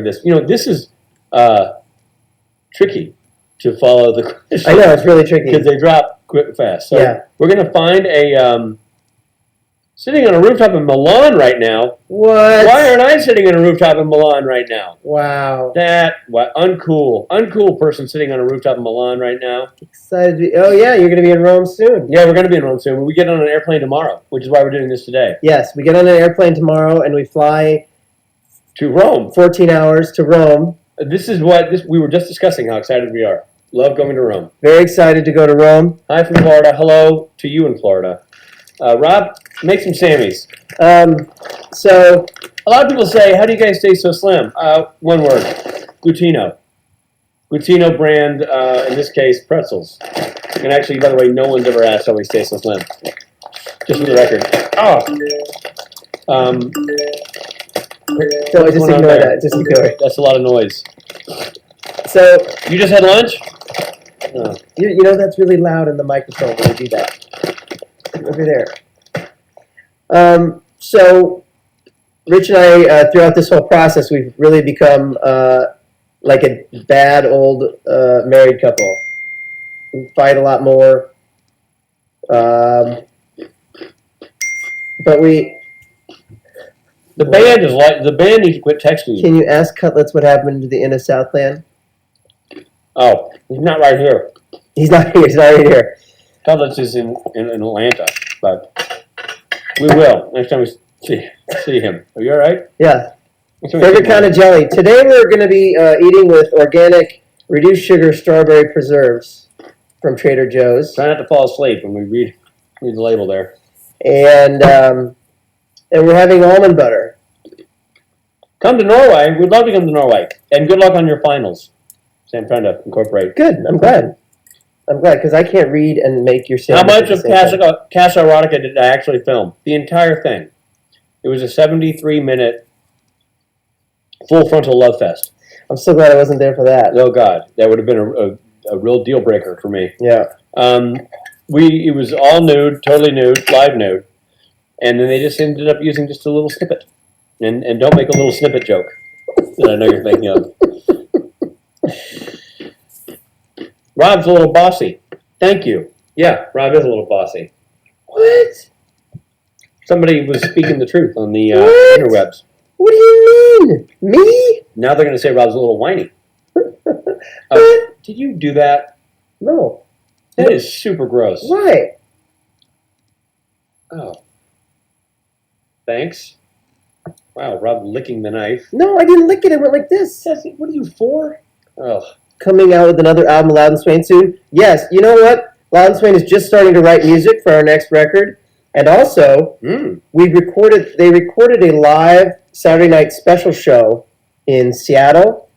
this. This is tricky to follow the question. I know, it's really tricky. Because they drop quick fast. So Yeah. we're going to find a... sitting on a rooftop in Milan right now. What? Why aren't I sitting on a rooftop in Milan right now? Wow. Uncool person sitting on a rooftop in Milan right now. Excited to be, oh yeah, you're going to be in Rome soon. Yeah, we're going to be in Rome soon. We get on an airplane tomorrow, which is why we're doing this today. Yes, we get on an airplane tomorrow and we fly to Rome. 14 hours to Rome. We were just discussing how excited we are. Love going to Rome. Very excited to go to Rome. Hi from Florida. Hello to you in Florida. Rob, make some Sammys. So a lot of people say, how do you guys stay so slim? One word, Glutino. Glutino brand, in this case, pretzels. And actually, by the way, no one's ever asked how we stay so slim. Just for the record. So just ignore that. Just ignore it. That's a lot of noise. So you just had lunch? Oh. You know that's really loud in the microphone when you do that. Over there. So Rich and I, throughout this whole process, we've really become like a bad old married couple. We fight a lot more. But the band needs to quit texting you. Can you ask Cutlets what happened to the Inner Southland? Oh, he's not right here. He's not here. He's not right here. Cutlets is in Atlanta, but we will next time we see him. Are you all right? Yeah. Favorite kind of jelly. Today we're going to be eating with organic, reduced sugar strawberry preserves from Trader Joe's. Try not to fall asleep when we read the label there. And we're having almond butter. Come to Norway. We'd love to come to Norway. And good luck on your finals. So I'm trying to incorporate. Good. I'm glad. Because I can't read and make your sandwich. How much of Casa Erotica did I actually film? The entire thing. It was a 73-minute full frontal love fest. I'm so glad I wasn't there for that. Oh, God. That would have been a real deal breaker for me. Yeah. It was all nude, totally nude, live nude. And then they just ended up using just a little snippet. And don't make a little snippet joke that I know you're thinking of. Rob's a little bossy. Thank you. Yeah, Rob is a little bossy. What? Somebody was speaking the truth on the interwebs. What do you mean? Me? Now they're going to say Rob's a little whiny. Did you do that? No. That is super gross. Why? Oh. Thanks. Wow, Rob licking the knife. No, I didn't lick it. It went like this. What are you for? Oh. Coming out with another album, Loud & Swain, soon. Yes, you know what? Loud & Swain is just starting to write music for our next record. And also, they recorded a live Saturday night special show in Seattle.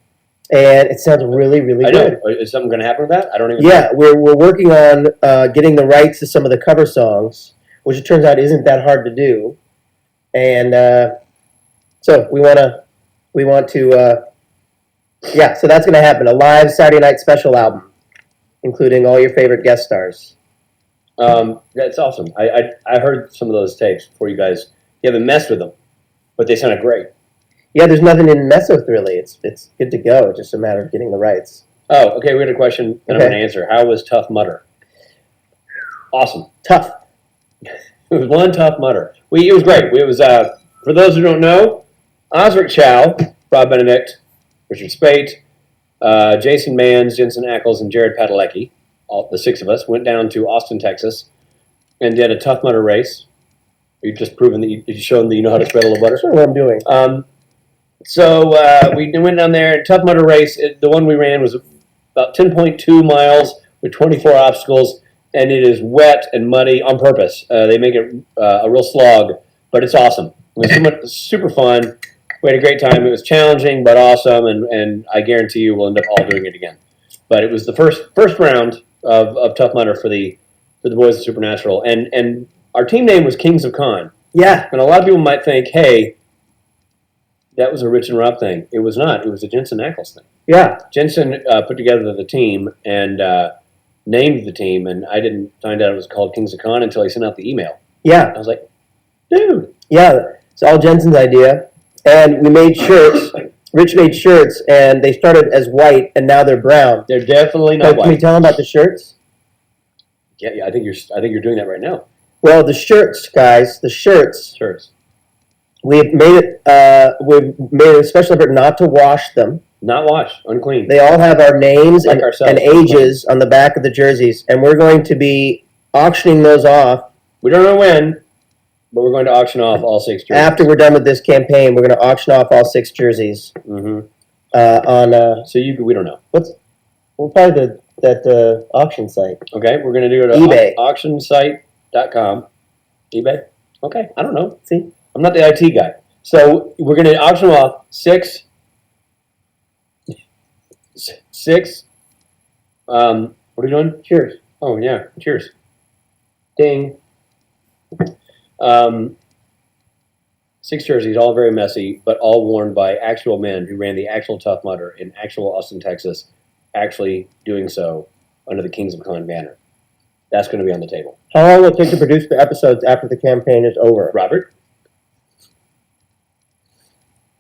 And it sounds really, really good. I know. Is something going to happen with that? I don't even know. Yeah, we're working on getting the rights to some of the cover songs, which it turns out isn't that hard to do. And so we want to, so that's going to happen. A live Saturday night special album, including all your favorite guest stars. That's awesome. I heard some of those tapes before you guys. You haven't messed with them, but they sounded great. Yeah, there's nothing in mess with really. It's good to go. It's just a matter of getting the rights. Oh, okay. We had a question that I'm going to answer. How was Tough Mudder? Awesome. Tough. It was one tough mutter. It was great. It was for those who don't know, Osric Chow, Rob Benedict, Richard Speight, Jason Manns, Jensen Ackles, and Jared Padalecki, all the six of us, went down to Austin, Texas, and did a Tough Mudder race. You've just proven that you've shown that you know how to spread a little butter. That's what I'm doing. So we went down there. Tough Mudder race. The one we ran was about 10.2 miles with 24 obstacles, and it is wet and muddy on purpose. They make it a real slog, but it's awesome. It was super fun. We had a great time. It was challenging, but awesome, and I guarantee you we'll end up all doing it again. But it was the first round of Tough Mudder for the boys of Supernatural, and our team name was Kings of Con. Yeah. And a lot of people might think, hey, that was a Rich and Rob thing. It was not. It was a Jensen Ackles thing. Yeah. Jensen put together the team and named the team, and I didn't find out it was called Kings of Con until he sent out the email. Yeah. I was like, dude. Yeah, it's all Jensen's idea. And we made shirts Rich made shirts, and they started as white, and now they're brown. They're definitely not Can we white. tell them about the shirts? Yeah, I think you're doing that right now. Well, the shirts, guys, the shirts. Shirts. We've made a special effort not to wash them. Not washed, unclean. They all have our names Like and ourselves. ages on the back of the jerseys, and we're going to be auctioning those off. We don't know when, but we're going to auction off all 6 jerseys. After we're done with this campaign, we're going to auction off all 6 jerseys. Mm-hmm. We don't know. We'll probably that auction site. Okay, we're going to do it at eBay. auctionsite.com. eBay? Okay, I don't know. See? I'm not the IT guy. So we're going to auction off 6. What are we doing? Cheers. Oh, yeah. Cheers. Ding. 6 jerseys, all very messy, but all worn by actual men who ran the actual Tough Mudder in actual Austin, Texas, actually doing so under the Kings of Con banner. That's going to be on the table. How long will it take to produce the episodes after the campaign is over? Robert,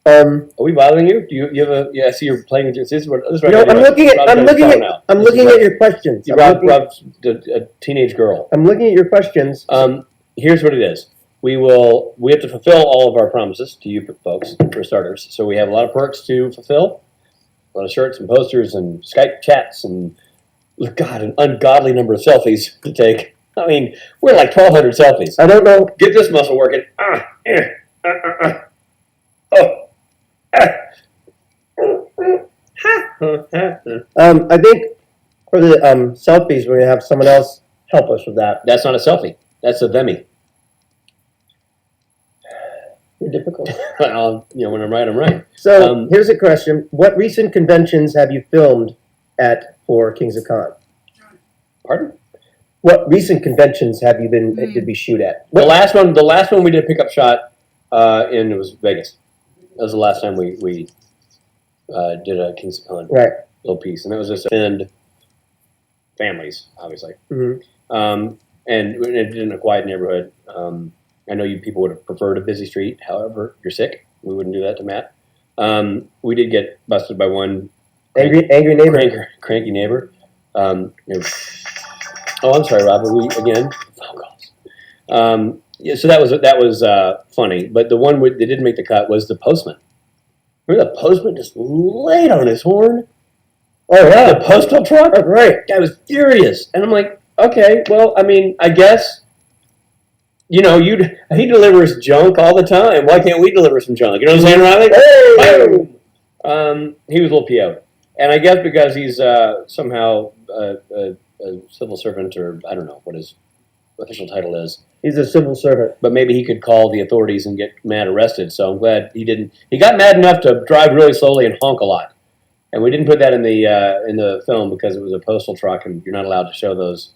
Um, are we bothering you? Do you have a? Yeah, I see you're playing. This is what. This is what no, I do. I'm looking at Rob's got his phone out. I'm This looking is at your questions. Rob's a teenage girl. I'm looking at your questions. Here's what it is. We have to fulfill all of our promises to you folks, for starters. So we have a lot of perks to fulfill, a lot of shirts and posters and Skype chats and, God, an ungodly number of selfies to take. I mean, we're like 1,200 selfies. I don't know. Get this muscle working. Oh. I think for the selfies, we're going to have someone else help us with that. That's not a selfie. That's a themmy. You're difficult. Well, when I'm right, I'm right. So here's a question. What recent conventions have you filmed at for Kings of Con? Pardon? What recent conventions have you did we shoot at? The last one we did a pickup shot in, it was Vegas. That was the last time we did a Kings of Con little piece, and that was just offend families, obviously. Mm-hmm. And it did in a quiet neighborhood. I know you people would have preferred a busy street. However, you're sick. We wouldn't do that to Matt. We did get busted by one angry neighbor, cranky neighbor. Oh, I'm sorry, Robert. Phone calls. So that was funny. But the one that didn't make the cut was the postman. Remember the postman just laid on his horn? Oh yeah, the postal truck. Oh, right. Guy was furious, and I'm like, okay, well, I mean, I guess. He delivers junk all the time. Why can't we deliver some junk? You know what I'm saying, Riley? Hey! He was a little PO'd. And I guess because he's somehow a civil servant, or I don't know what his official title is. He's a civil servant. But maybe he could call the authorities and get Matt arrested. So I'm glad he didn't. He got mad enough to drive really slowly and honk a lot. And we didn't put that in the film because it was a postal truck, and you're not allowed to show those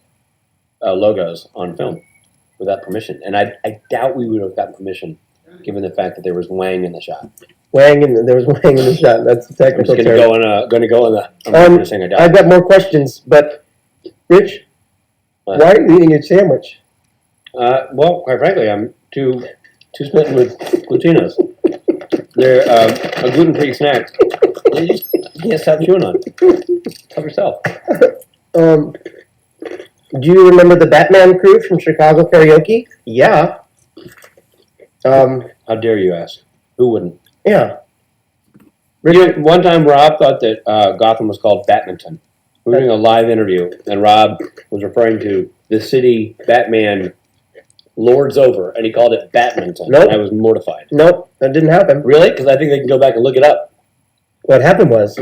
logos on film without permission. And I doubt we would have gotten permission, given the fact that there was Wang in the shot. There was Wang in the shot. That's the technical term. I'm going to go in the. I'm not going to say I doubt. I've got more questions, but Rich, why are you eating your sandwich? Well, quite frankly, I'm too smitten with Glutinos. They're a gluten-free snack. You can't stop chewing on. Help yourself. Do you remember the Batman crew from Chicago Karaoke? Yeah. How dare you ask? Who wouldn't? Yeah. One time Rob thought that Gotham was called Batminton. We were doing a live interview, and Rob was referring to the city Batman lords over, and he called it Batminton. Nope. And I was mortified. Nope, that didn't happen. Really? Because I think they can go back and look it up. What happened was,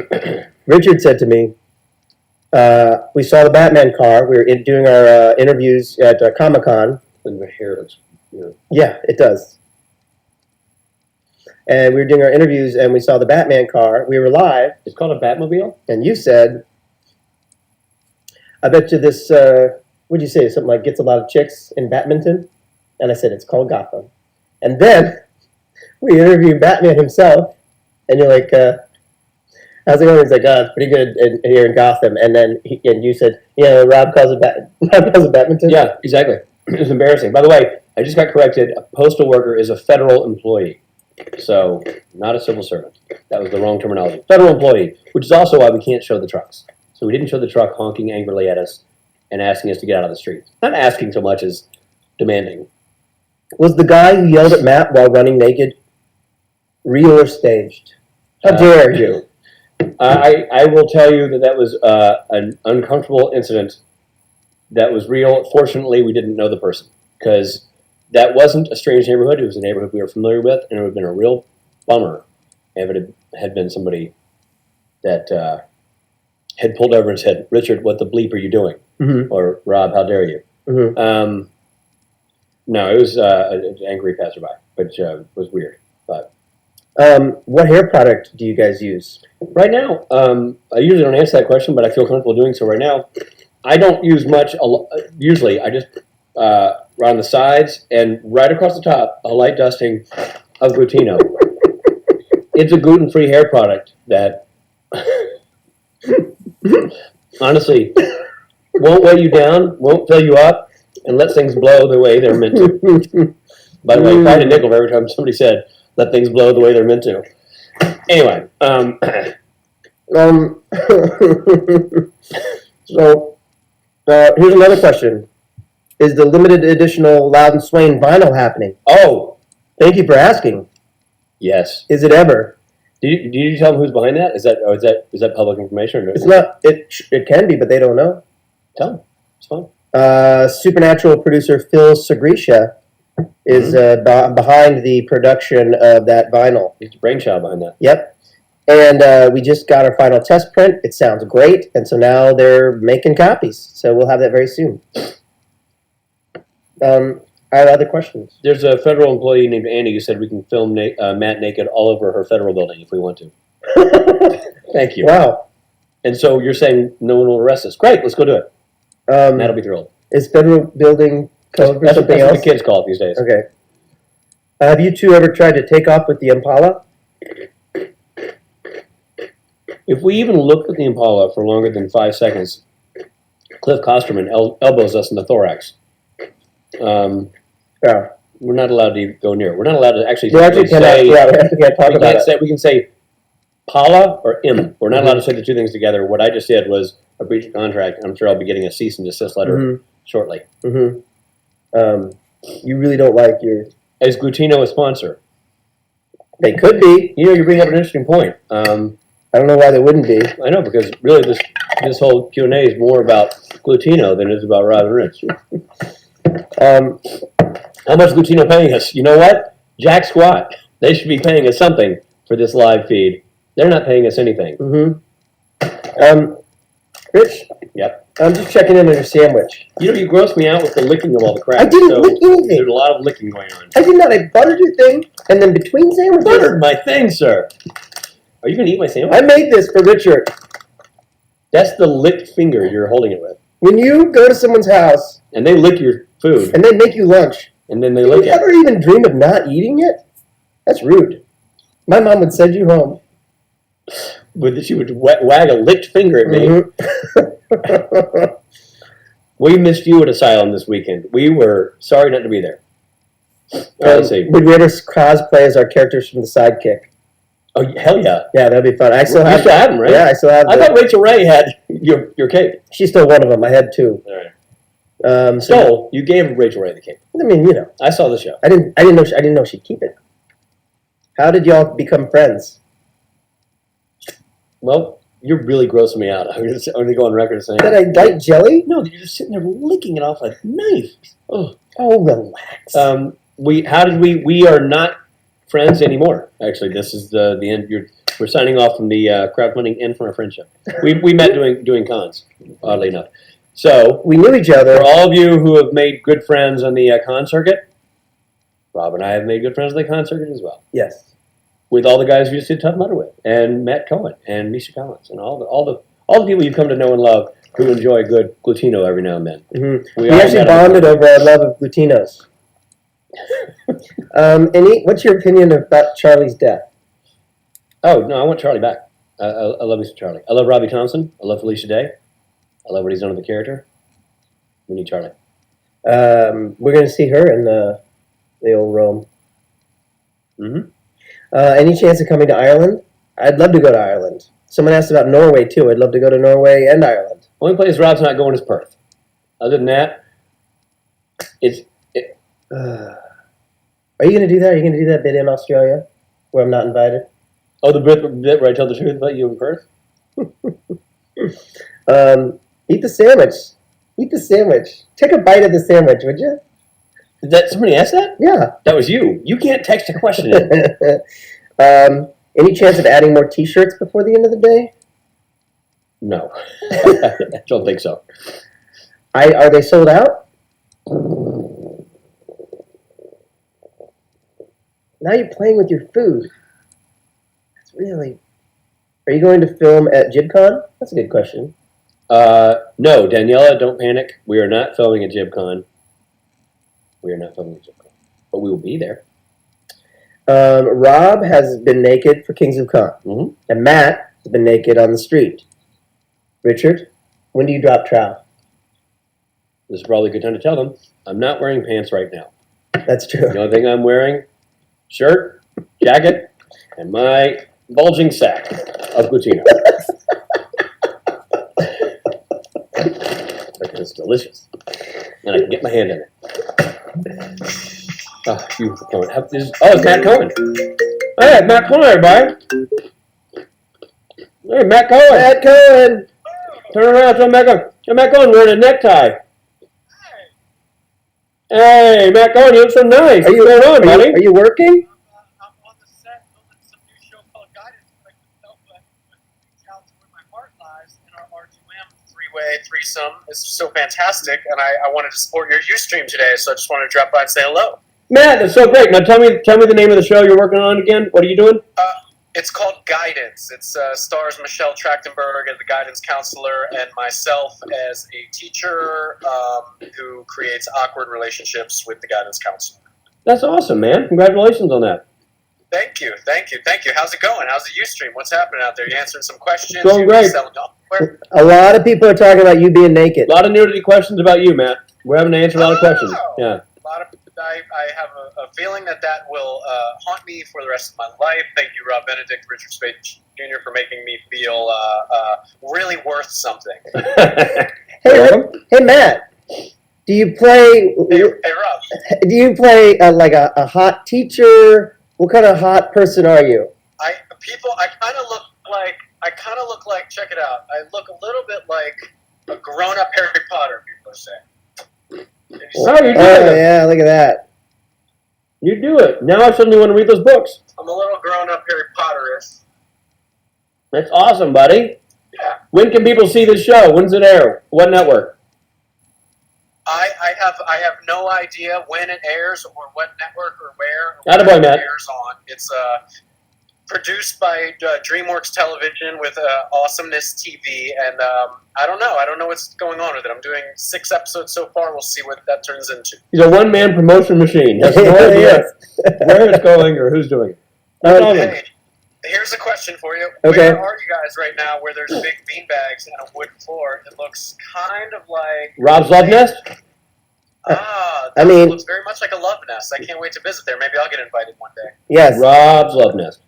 Richard said to me, we saw the Batman car. We were doing our interviews at Comic-Con. And the hair looks, Yeah, it does. And we were doing our interviews, and we saw the Batman car. We were live. It's called a Batmobile? And you said, I bet you this, what'd you say, something like gets a lot of chicks in badminton? And I said, it's called Gotham. And then we interviewed Batman himself, and you're like, how's it going? He's like, it's pretty good here in Gotham. And then you said, Rob calls it badminton? Yeah, exactly. It was embarrassing. By the way, I just got corrected. A postal worker is a federal employee. So, not a civil servant. That was the wrong terminology. Federal employee, which is also why we can't show the trucks. So we didn't show the truck honking angrily at us and asking us to get out of the street. Not asking so much as demanding. Was the guy who yelled at Matt while running naked real or staged? How dare you? I will tell you that was an uncomfortable incident that was real. Fortunately, we didn't know the person because that wasn't a strange neighborhood. It was a neighborhood we were familiar with, and it would have been a real bummer if it had been somebody that had pulled over and said, "Richard, what the bleep are you doing?" Mm-hmm. Or "Rob, how dare you?" Mm-hmm. No, it was an angry passerby, which was weird. But what hair product do you guys use? right now, I usually don't answer that question, but I feel comfortable doing so right now. I don't use much. Usually, I just on the sides and right across the top, a light dusting of Glutino. It's a gluten-free hair product that honestly won't weigh you down, won't fill you up, and lets things blow the way they're meant to. By the way, if I had a nickel for every time somebody said, "Let things blow the way they're meant to." Anyway, so here's another question. Is the limited editional Loud and Swain vinyl happening? oh, Thank you for asking. yes. Is it ever? Did you tell them who's behind that? Is that public information? Or It's not. It can be, but they don't know. Tell them. It's fun. Supernatural producer Phil Segresha is behind the production of that vinyl. It's a brainchild behind that. Yep. And we just got our final test print. It sounds great. And so now they're making copies. So we'll have that very soon. I have other questions. There's a federal employee named Andy who said we can film Matt naked all over her federal building if we want to. Thank you. Wow. And so you're saying no one will arrest us. Great, let's go do it. Matt'll be thrilled. Is federal building code for That's something what else? the kids call it these days. Okay. Have you two ever tried to take off with the Impala? If we even look at the Impala for longer than 5 seconds, Cliff Kosterman elbows us in the thorax. Yeah. We're not allowed to go near. We're not allowed to actually We actually say. cannot. Yeah, we actually can't talk about it. We can say Pala or Im. We're not allowed to say the two things together. What I just did was a breach of contract. I'm sure I'll be getting a cease and desist letter shortly. Mm-hmm. You really don't like your. Is Glutino a sponsor? They could be. You know, you bring up an interesting point. I don't know why they wouldn't be. I know, because really this whole Q&A is more about Glutino than it is about Rob and Rich. How much Glutino paying us? You know what? Jack squat. They should be paying us something for this live feed. They're not paying us anything. Rich? Yep. I'm just checking in on your sandwich. You know, you gross me out with the licking of all the crap. I didn't lick anything. There's a lot of licking going on. I did not. I buttered your thing, and then between sandwiches. Buttered my thing, sir. Are you going to eat my sandwich? I made this for Richard. That's the licked finger you're holding it with. When you go to someone's house And they lick your food, and they make you lunch, and then they do lick you it. ever even dream of not eating it? That's rude. My mom would send you home. She would wag a licked finger at me. We missed you at Asylum this weekend. We were sorry not to be there. Let's see. Would we ever cosplay as our characters from The Sidekick? Oh, hell yeah. Yeah, that'd be fun. I still You have still have them, right? Yeah, I still have I them. thought Rachel Ray had your cape. She's still one of them. I had two. All right. So you gave Rachel Ray the cape. I mean, you know, I saw the show. I didn't know she'd keep it. How did y'all become friends? Well, you're really grossing me out. I'm going to go on record saying That I like jelly? no, that you're just sitting there licking it off like a knife. Oh, relax. We are not friends anymore. Actually, this is the end. We're signing off from the crowdfunding and from our friendship. We met doing cons, oddly enough. So We knew each other. for all of you who have made good friends on the con circuit, Rob and I have made good friends on the con circuit as well. Yes. With all the guys we just did Tough Mudder with, and Matt Cohen, and Misha Collins, and all the people you've come to know and love who enjoy good Glutino every now and then. Mm-hmm. We all actually met on the bonded over our love of Glutinos. What's your opinion about Charlie's death? Oh, no, I want Charlie back. I love me some Charlie. I love Robbie Thompson. I love Felicia Day. I love what he's done with the character. We need Charlie. We're going to see her in the old Rome. Mm-hmm. Any chance of coming to Ireland? I'd love to go to Ireland. Someone asked about Norway too. I'd love to go to Norway and Ireland. Only place Rob's not going is Perth. Other than that, Are you going to do that? Are you going to do that bit in Australia where I'm not invited? Oh, the bit where I tell the truth about you in Perth? Eat the sandwich. Eat the sandwich. Take a bite of the sandwich, would you? Did that somebody ask that? Yeah. That was you. You can't text a question in. Any chance of adding more T-shirts before the end of the day? No. I don't think so. Are they sold out? Now you're playing with your food. That's really... Are you going to film at JibCon? That's a good question. No, Daniela, don't panic. We are not filming at JibCon. We are not filming at JibCon. But we will be there. Rob has been naked for Kings of Con. Mm-hmm. And Matt has been naked on the street. Richard, when do you drop trowel? This is probably a good time to tell them. I'm not wearing pants right now. That's true. The only thing I'm wearing, shirt, jacket, and my bulging sack of Glutino. It's delicious. And I can get my hand in it. Oh, beautiful Cohen. It's Matt Cohen. Hey, Matt Cohen, everybody. Hey, Matt Cohen. Matt Cohen! Turn around, show Matt Cohen. Show Matt Cohen wearing a necktie. Hey, Matt Cohen, you look so nice. What's going on, buddy? Are you working? I'm on the set filming some new show called Guidance, but I couldn't help but reach out to where my heart lies in our R2M three-way threesome. It's so fantastic, and I wanted to support your Ustream today, so I just wanted to drop by and say hello. Matt, that's so great. Now tell me the name of the show you're working on again. What are you doing? It's called Guidance. It stars Michelle Trachtenberg as the guidance counselor and myself as a teacher who creates awkward relationships with the guidance counselor. That's awesome, man. Congratulations on that. Thank you. How's it going? How's the Ustream? What's happening out there? You answering some questions? Going great. Selling software? A lot of people are talking about you being naked. A lot of nudity questions about you, Matt. We're having to answer a lot of questions. Yeah. I have a feeling that will haunt me for the rest of my life. Thank you, Rob Benedict, Richard Speight Jr. for making me feel really worth something. Hey, Matt. Do you play? Hey, Rob. Do you play like a hot teacher? What kind of hot person are you? I kind of look like. Check it out. I look a little bit like a grown-up Harry Potter. People are saying. Oh, you do it. Yeah, look at that. You do it. Now I suddenly want to read those books. I'm a little grown-up Harry Potter-ish. That's awesome, buddy. Yeah. When can people see this show? When's it air? What network? I have no idea when it airs or what network or where Attaboy, it Matt. airs on. It's produced by DreamWorks Television with Awesomeness TV, and I don't know what's going on with it. I'm doing 6 episodes so far. We'll see what that turns into. He's a one-man promotion machine. Has no idea where it's going or who's doing it. Hey, here's a question for you. Okay. Where are you guys right now where there's big beanbags and a wood floor? It looks kind of like... Rob's Love Nest? I mean... It looks very much like a love nest. I can't wait to visit there. Maybe I'll get invited one day. Yes. Rob's Love Nest.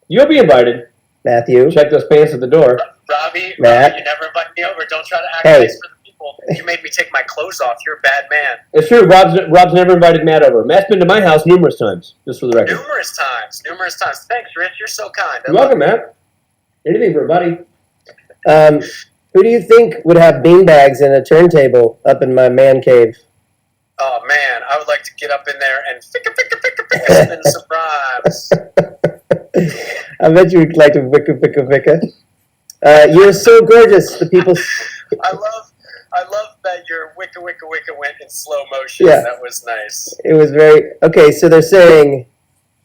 You'll be invited. Matthew. Check those pants at the door. Robbie, Matt. you never invite me over. Don't try to act Hey. nice for the people. You made me take my clothes off. You're a bad man. It's true. Rob's never invited Matt over. Matt's been to my house numerous times, just for the record. Numerous times. Thanks, Rich. You're so kind. You're welcome, Matt. Anything for a buddy. Who do you think would have beanbags and a turntable up in my man cave? Oh, man. I would like to get up in there and spin some rhymes. I bet you would like to vicka. You're so gorgeous. The people... I love that your wicka went in slow motion. Yeah. That was nice. It was very... Okay, so they're saying...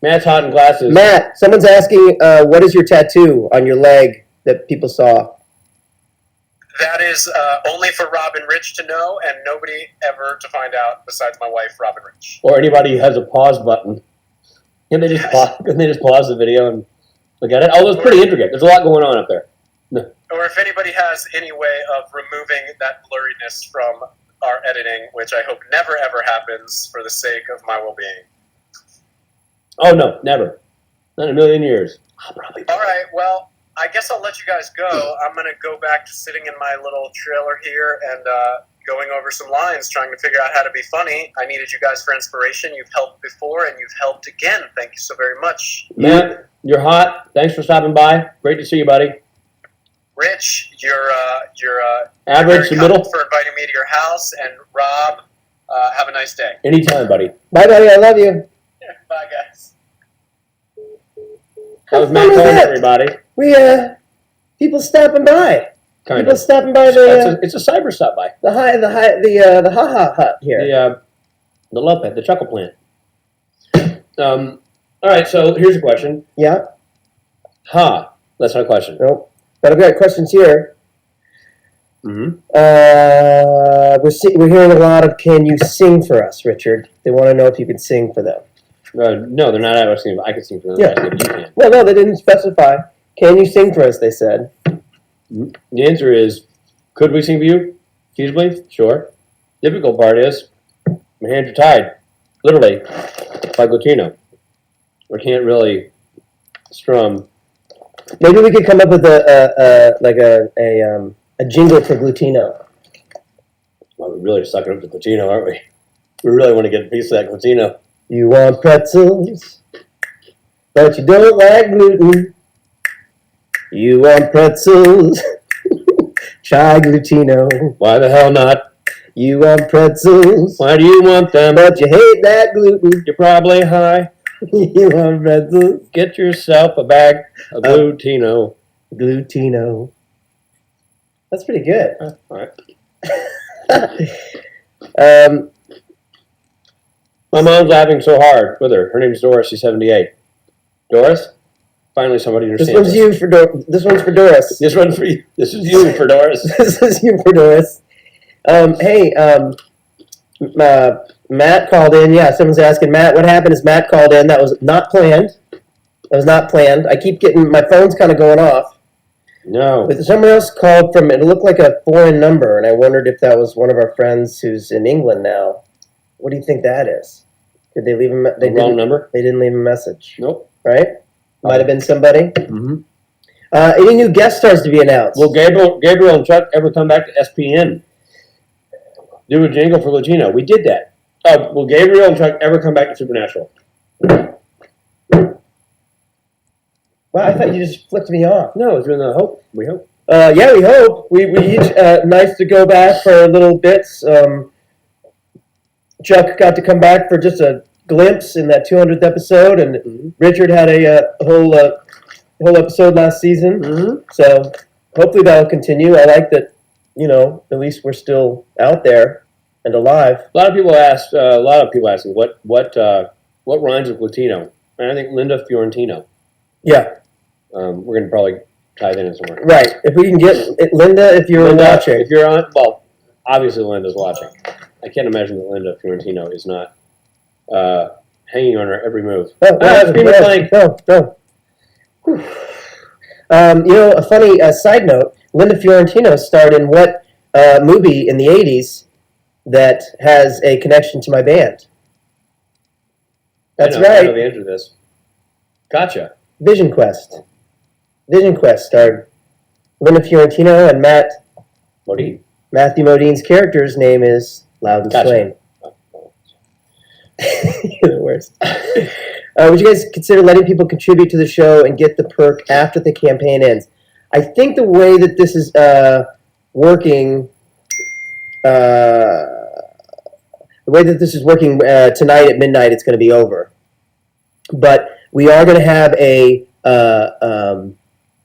Matt's hot in glasses. Matt, someone's asking, what is your tattoo on your leg that people saw? That is only for Rob and Rich to know, and nobody ever to find out besides my wife, Rob and Rich. Or anybody who has a pause button. And they just pause the video and look at it. Oh, it's pretty intricate. There's a lot going on up there. Or if anybody has any way of removing that blurriness from our editing, which I hope never ever happens for the sake of my well-being. Oh, no, never. Not in a million years. I'll probably. All right, well, I guess I'll let you guys go. I'm going to go back to sitting in my little trailer here and going over some lines, trying to figure out how to be funny. I needed you guys for inspiration. You've helped before, and you've helped again. Thank you so very much. Matt, you're hot. Thanks for stopping by. Great to see you, buddy. Rich, you're Average, very the middle. kind for inviting me to your house. And Rob, have a nice day. Anytime, buddy. Bye, buddy. I love you. Bye, guys. That was How Matt fun Cohen, that? everybody. We people stopping by. Kind People of. stopping by the It's a cyber stop by. the ha ha hut here. The love pet, the chuckle plant. All right, so here's a question. Yeah. Ha, that's not a question. Nope. But I've got questions here. Mm-hmm. We're hearing a lot of "Can you sing for us, Richard?" They want to know if you can sing for them. No, they're not asking if I can sing for them. Yeah. They're asking if you can. Well, no, they didn't specify. Can you sing for us? They said. The answer is, could we sing for you? Feasibly? Sure. Difficult part is, my hands are tied. Literally, by Glutino. I can't really strum. Maybe we could come up with a jingle for Glutino. Well, we're really sucking up to Glutino, aren't we? We really want to get a piece of that Glutino. You want pretzels, but you don't like gluten. You want pretzels, try Glutino. Why the hell not? You want pretzels, Why do you want them? but you hate that gluten. You're probably high. You want pretzels, Get yourself a bag of Glutino. Glutino. That's pretty good. All right. My mom's laughing so hard with her. Her name's Doris. She's 78. Doris? Finally somebody This understands. one's you for This one's for Doris. This one's for you. This is you for Doris. This is you for Doris. Matt called in. Yeah, someone's asking, Matt, what happened is Matt called in. That was not planned. That was not planned. I keep getting, my phone's kind of going off. No. But someone else called from, it looked like a foreign number, and I wondered if that was one of our friends who's in England now. What do you think that is? Did they leave The wrong number? They didn't leave a message, Nope. right? Might have been somebody. Mm-hmm. Any new guest stars to be announced? Will Gabriel and Chuck ever come back to SPN? Do a jingle for Glutino. We did that. Will Gabriel and Chuck ever come back to Supernatural? Wow, I thought you just flipped me off. No, it's been a hope. We hope. Yeah, we hope. We each, nice to go back for little bits. Chuck got to come back for just a glimpse in that 200th episode, and Richard had a whole episode last season. Mm-hmm. So hopefully that'll continue. I like that, at least we're still out there and alive. A lot of people ask me what rhymes with Glutino, and I think Linda Fiorentino. Yeah, We're going to probably tie that in somewhere. right. If we can get Linda, if you're Linda, watching. if you're on, well, obviously Linda's watching. I can't imagine that Linda Fiorentino is not hanging on her every move. Scream and clank. No. Whew. A funny side note, Linda Fiorentino starred in what movie in the 80s that has a connection to my band? That's I right. know the answer to this. Gotcha. Vision Quest. Vision Quest starred Linda Fiorentino, and Modine. Matthew Modine's character's name is Loudon Gotcha. Swain. You're the worst. Would you guys consider letting people contribute to the show and get the perk after the campaign ends? I think the way that this is working, tonight at midnight, it's going to be over. But we are going to have a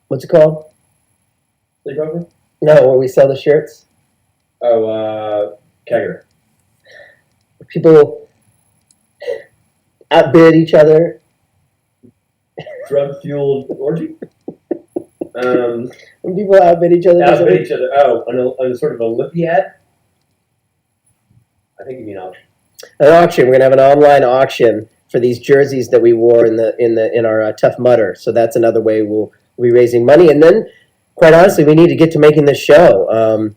what's it called? Sleepover? No, where we sell the shirts. Oh, Kegger. People outbid each other. Drug-fueled orgy? When people outbid each other. Outbid each other. Oh, on a sort of Olympiad? I think you mean auction. An auction. We're gonna have an online auction for these jerseys that we wore in our Tough Mudder. So that's another way we'll be raising money. And then, quite honestly, we need to get to making this show.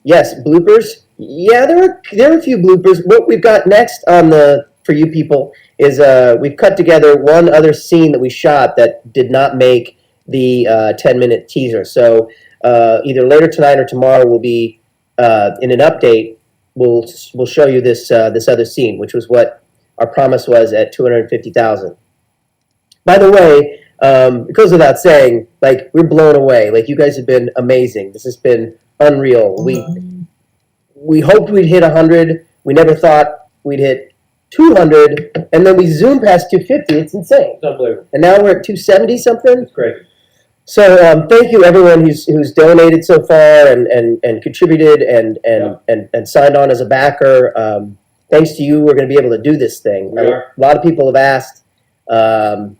Yes, bloopers. Yeah, there are a few bloopers. What we've got next on the for you people is we've cut together one other scene that we shot that did not make the 10-minute teaser. So either later tonight or tomorrow will be in an update. We'll show you this this other scene, which was what our promise was at 250,000. By the way, it goes without saying, like, we're blown away. Like, you guys have been amazing. This has been unreal. We hoped we'd hit 100. We never thought we'd hit 200, and then we zoomed past 250. It's insane. It's unbelievable. And now we're at 270 something. It's crazy. So thank you everyone who's donated so far and contributed and signed on as a backer. Thanks to you, we're going to be able to do this thing. We are. A lot of people have asked. That's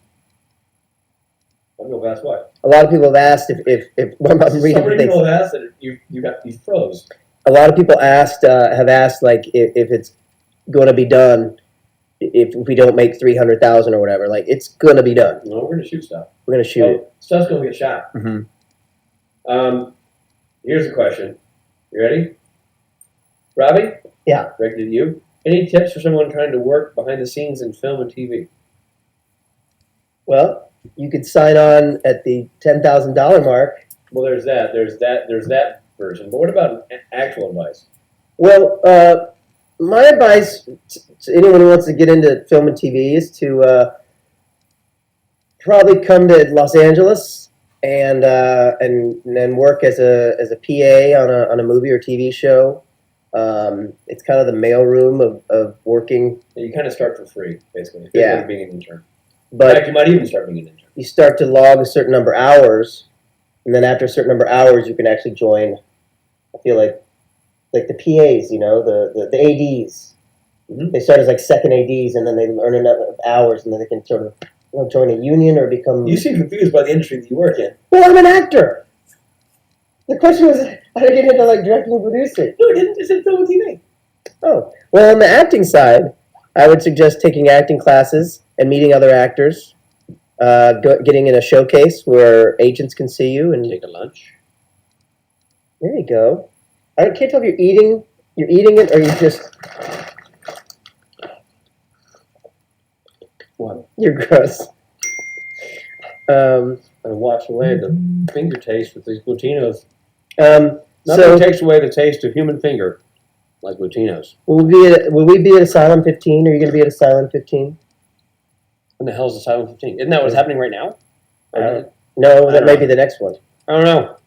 what. A lot of people have asked if well, I'm reading So many things. people have asked that you froze. A lot of people have asked like if it's going to be done if we don't make 300,000 or whatever. Like, it's going to be done. No, we're gonna shoot stuff. We're going to shoot it. Stuff's gonna get shot. Mm-hmm. Here's a question. You ready? Robbie? Yeah. Directed at you. Any tips for someone trying to work behind the scenes in film and TV? Well, you could sign on at the $10,000 mark. Well, there's that version. But what about actual advice? Well, my advice to anyone who wants to get into film and TV is to probably come to Los Angeles and then work as a PA on a movie or TV show. It's kind of the mailroom of working. You kind of start for free, basically. If Yeah. you're being an intern. In But fact, you might even start being an intern. you start to log a certain number of hours, and then after a certain number of hours, you can actually join. I feel like the PAs, you know, the ADs. Mhm. They start as like second ADs, and then they earn enough hours, and then they can sort of join a union or become. You seem confused by the industry that you work in. Well, I'm an actor. The question was, how did I get into like directing and producing? No, it didn't. It's in film and TV. Oh, well, on the acting side, I would suggest taking acting classes and meeting other actors, getting in a showcase where agents can see you, and Take a lunch. there you go. I can't tell if you're eating it, or you just. What? You're gross. And wash away the finger taste with these Glutinos. So Nothing takes away the taste of human finger like Glutinos. will we be at Asylum 15? Are you going to be at Asylum 15? When the hell is Asylum 15? Isn't that what's happening right now? No, I that don't may know. be the next one. I don't know.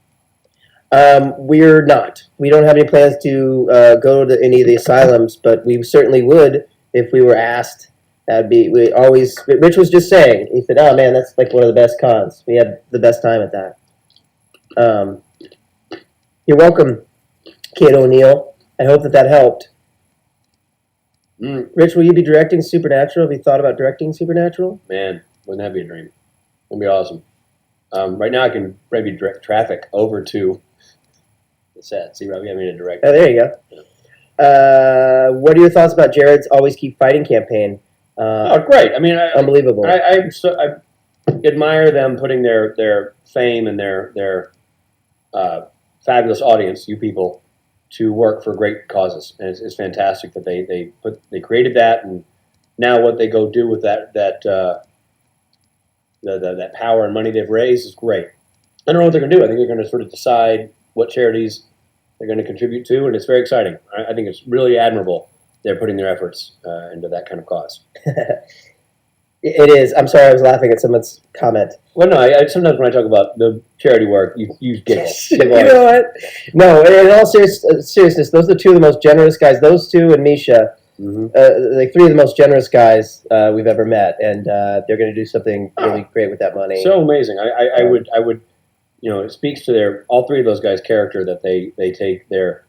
We're not. We don't have any plans to go to any of the asylums, but we certainly would if we were asked. That'd be. We always. Rich was just saying. He said, "Oh man, that's like one of the best cons. We had the best time at that." You're welcome, Kid O'Neill. I hope that helped. Rich, will you be directing Supernatural? Have you thought about directing Supernatural? Man, wouldn't that be a dream? That'd be awesome. Right now, I can maybe direct traffic over to the set. See, Robbie, I mean to direct. Oh, there you go. What are your thoughts about Jared's Always Keep Fighting campaign? Oh, great! I mean, Unbelievable. I admire them putting their fame and their fabulous audience, you people, to work for great causes, and it's fantastic that they created that, and now what they go do with that power and money they've raised is great. I don't know what they're going to do. I think they're going to sort of decide what charities they're going to contribute to, and it's very exciting. I think it's really admirable they're putting their efforts into that kind of cause. It is. I'm sorry, I was laughing at someone's comment. Well, no, I sometimes when I talk about the charity work, you giggle. You know what? No, in all seriousness, those are two of the most generous guys. Those two and Misha, like three of the most generous guys we've ever met, and they're going to do something really great with that money. So amazing. I would, it speaks to all three of those guys' character that they take their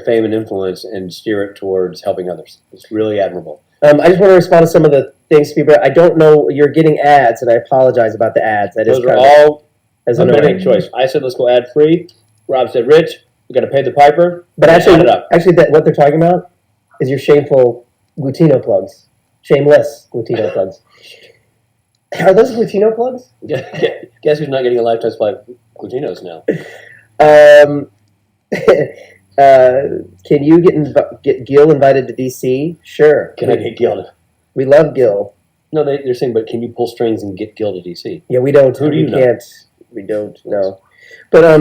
fame and influence and steer it towards helping others. It's really admirable. I just want to respond to some of the things people. I don't know. You're getting ads, and I apologize about the ads. That Those is are kind all as a annoying. choice. I said let's go ad free. Rob said, Rich, you got to pay the piper. But Add it up. actually, what they're talking about is your shameful Glutino plugs. Shameless Glutino plugs. Are those Glutino plugs? Guess who's not getting a lifetime supply of Glutinos now? Can you get Gil invited to DC? Sure. Can I get Gil? We love Gil. No, they're saying, but can you pull strings and get Gil to DC? Yeah, we don't. Who do we you know? can't. We don't know. But I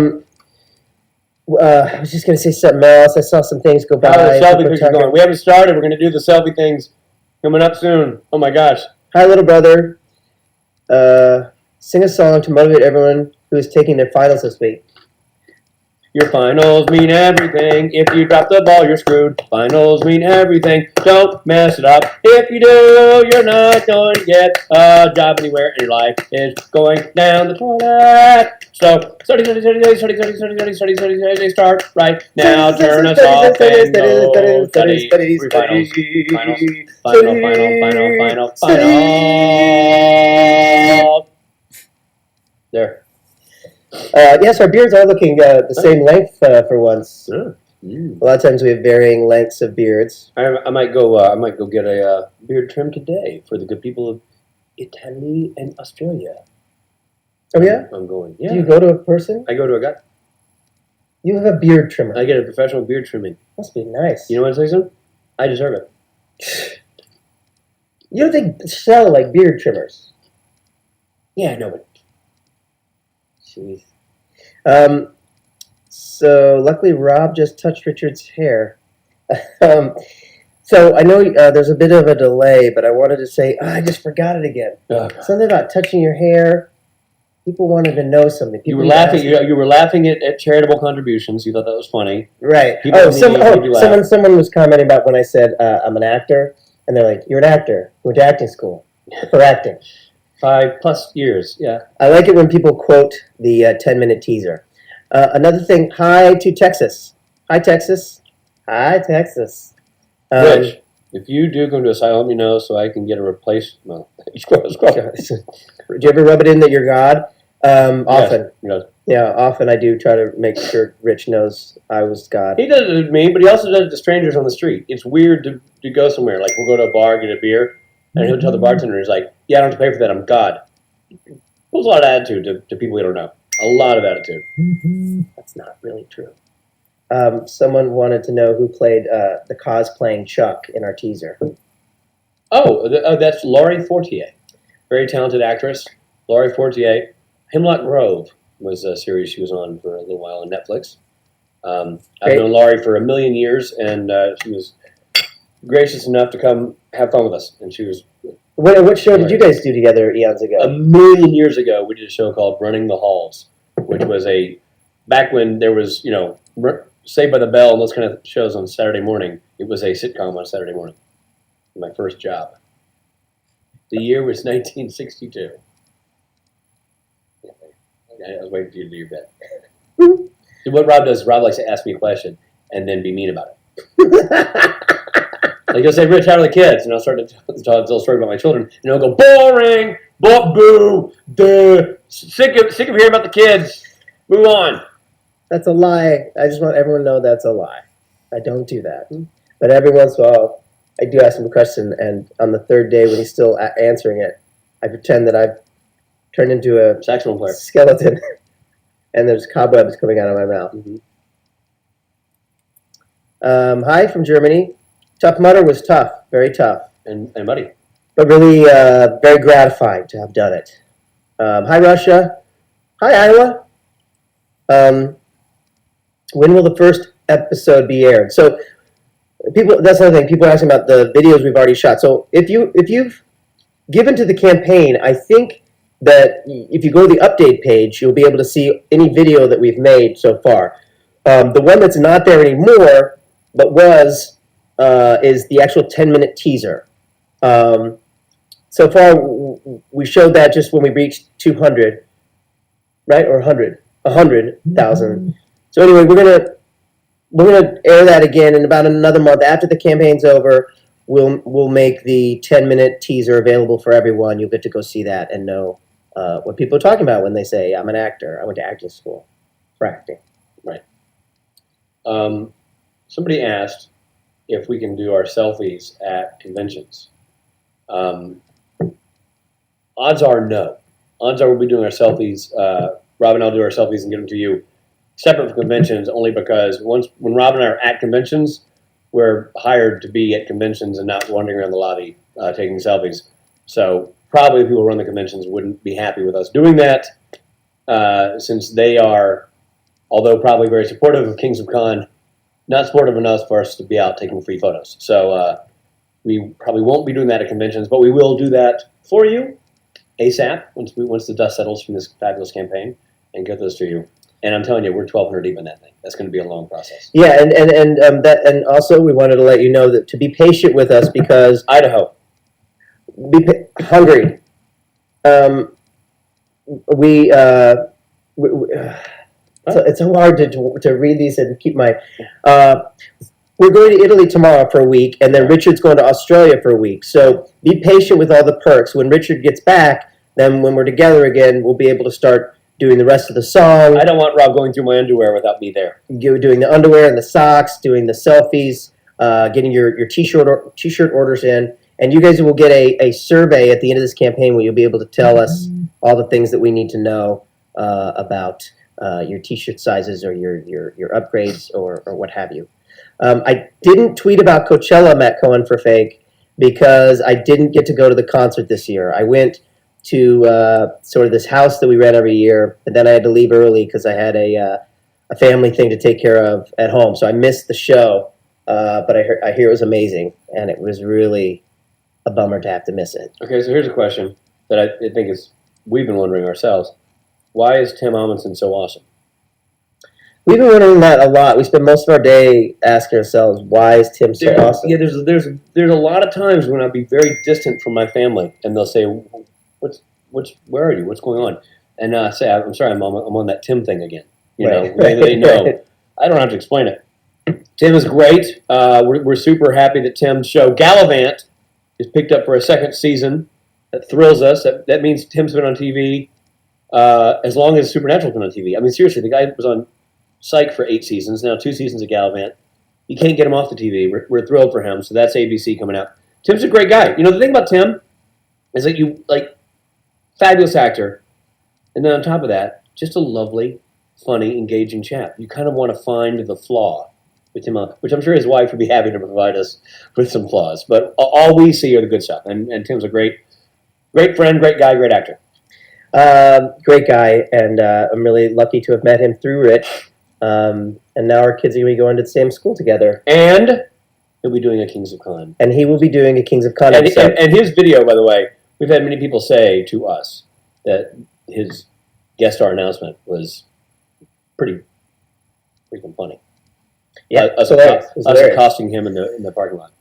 was just gonna say something else. I saw some things go by. How are the selfie People pictures talking- going? We haven't started. We're going to do the selfie things coming up soon. Oh my gosh. Hi, little brother. Sing a song to motivate everyone who is taking their finals this week. Your finals mean everything. If you drop the ball, you're screwed. Finals mean everything. Don't mess it up. If you do, you're not going to get a job anywhere, and your life is going down the toilet. So, study, start right now. Turn us off and go study. Finals. Final. There. Yes, our beards are looking the same length for once. Mm. A lot of times we have varying lengths of beards. I might go get a beard trim today for the good people of Italy and Australia. Oh yeah? I'm going. Yeah. Do you go to a person? I go to a guy. You have a beard trimmer. I get a professional beard trimming. Must be nice. You know what I say, son? I deserve it. You don't think sell like beard trimmers? Yeah, I know, but Jeez. So luckily Rob just touched Richard's hair. So I know there's a bit of a delay, but I wanted to say, I just forgot it again. Something about touching your hair. People wanted to know something. you People were laughing. You were laughing at charitable contributions. You thought that was funny. Right. People need to laugh. Someone was commenting about when I said I'm an actor, and they're like, "You're an actor. You went to acting school for acting." 5+ years. Yeah. I like it when people quote the 10-minute teaser. Another thing, hi to Texas. Hi, Texas. Hi, Texas. Rich, if you do come to us, let me know so I can get a replacement. No, scroll. Do you ever rub it in that you're God? Often. Yes. Yeah, often I do try to make sure Rich knows I was God. He does it to me, but he also does it to strangers on the street. It's weird to go somewhere. Like, we'll go to a bar, get a beer, and he'll tell the bartender, he's like, yeah, I don't have to pay for that, I'm God. There's a lot of attitude to people you don't know. A lot of attitude. That's not really true. Someone wanted to know who played the cosplaying Chuck in our teaser. That's Laurie Fortier. Very talented actress. Laurie Fortier. Hemlock Grove was a series she was on for a little while on Netflix. I've known Laurie for a million years, and she was gracious enough to come have fun with us. And she was. What show did you guys do together eons ago? A million years ago, we did a show called Running the Halls, which was back when there was, Saved by the Bell and those kind of shows on Saturday morning. It was a sitcom on Saturday morning. My first job. The year was 1962. I was waiting for you to do your bit. What Rob does, Rob likes to ask me a question and then be mean about it. Like, he'll say, Rich, how are the kids? And I'll start to tell a story about my children. And he'll go, boring, boo, duh, sick of hearing about the kids. Move on. That's a lie. I just want everyone to know that's a lie. I don't do that. But every once in a while, I do ask him a question, and on the third day when he's still answering it, I pretend that I've turned into a saxophone player skeleton, and there's cobwebs coming out of my mouth. Mm-hmm. Hi from Germany. Tough Mudder was tough, very tough. And buddy. But really very gratifying to have done it. Hi Russia. Hi Iowa. When will the first episode be aired? So that's another thing. People are asking about the videos we've already shot. So if you've given to the campaign, I think that if you go to the update page, you'll be able to see any video that we've made so far. The one that's not there anymore, but was, is the actual 10-minute teaser. So far, we showed that just when we reached 200, right? Or 100,000. So anyway, we're gonna air that again in about another month after the campaign's over. We'll make the 10-minute teaser available for everyone. You'll get to go see that and know what people are talking about when they say, I'm an actor. I went to acting school for acting. Right. Somebody asked if we can do our selfies at conventions. Odds are no. Odds are we'll be doing our selfies. Rob and I'll do our selfies and give them to you separate from conventions, only because when Rob and I are at conventions, we're hired to be at conventions and not wandering around the lobby taking selfies. So probably people who run the conventions wouldn't be happy with us doing that, since they are, although probably very supportive of Kings of Con, not supportive enough for us to be out taking free photos. So we probably won't be doing that at conventions, but we will do that for you ASAP once the dust settles from this fabulous campaign and get those to you. And I'm telling you, we're 1,200 deep in that thing. That's going to be a long process. Yeah, and also we wanted to let you know that to be patient with us because Idaho. Hungary. It's so hard to read these and keep my. We're going to Italy tomorrow for a week, and then Richard's going to Australia for a week. So be patient with all the perks. When Richard gets back, then when we're together again, we'll be able to start doing the rest of the song. I don't want Rob going through my underwear without me there. Doing the underwear and the socks, doing the selfies, getting your t-shirt orders in. And you guys will get a survey at the end of this campaign where you'll be able to tell us all the things that we need to know about your t-shirt sizes or your upgrades or what have you. I didn't tweet about Coachella, Matt Cohen, for fake, because I didn't get to go to the concert this year. I went to sort of this house that we rent every year, and then I had to leave early because I had a family thing to take care of at home. So I missed the show, but I hear it was amazing, and it was really a bummer to have to miss it. Okay, so here's a question that I think we've been wondering ourselves. Why is Tim Omundson so awesome? We've been wondering that a lot. We spend most of our day asking ourselves, why is Tim so awesome? Yeah, there's a lot of times when I'll be very distant from my family, and they'll say, where are you? What's going on? And I say, I'm sorry, I'm on that Tim thing again. You know, they know. I don't have to explain it. Tim is great. We're super happy that Tim's show, Gallivant, is picked up for a second season. That thrills us. That means Tim's been on TV as long as Supernatural's been on TV. I mean, seriously, the guy was on Psych for 8 seasons, now 2 seasons of Gallivant. You can't get him off the TV. We're thrilled for him, so that's ABC coming out. Tim's a great guy. You know, the thing about Tim is that fabulous actor, and then on top of that, just a lovely, funny, engaging chap. You kind of want to find the flaw with Tim, which I'm sure his wife would be happy to provide us with some flaws. But all we see are the good stuff, and Tim's a great friend, great guy, great actor. Great guy, and I'm really lucky to have met him through Rich. And now our kids are going to be going to the same school together. And he'll be doing a Kings of Con. And he will be doing a Kings of Con episode. And his video, by the way, we've had many people say to us that his guest star announcement was pretty freaking funny. Yeah, us accosting him in the parking lot.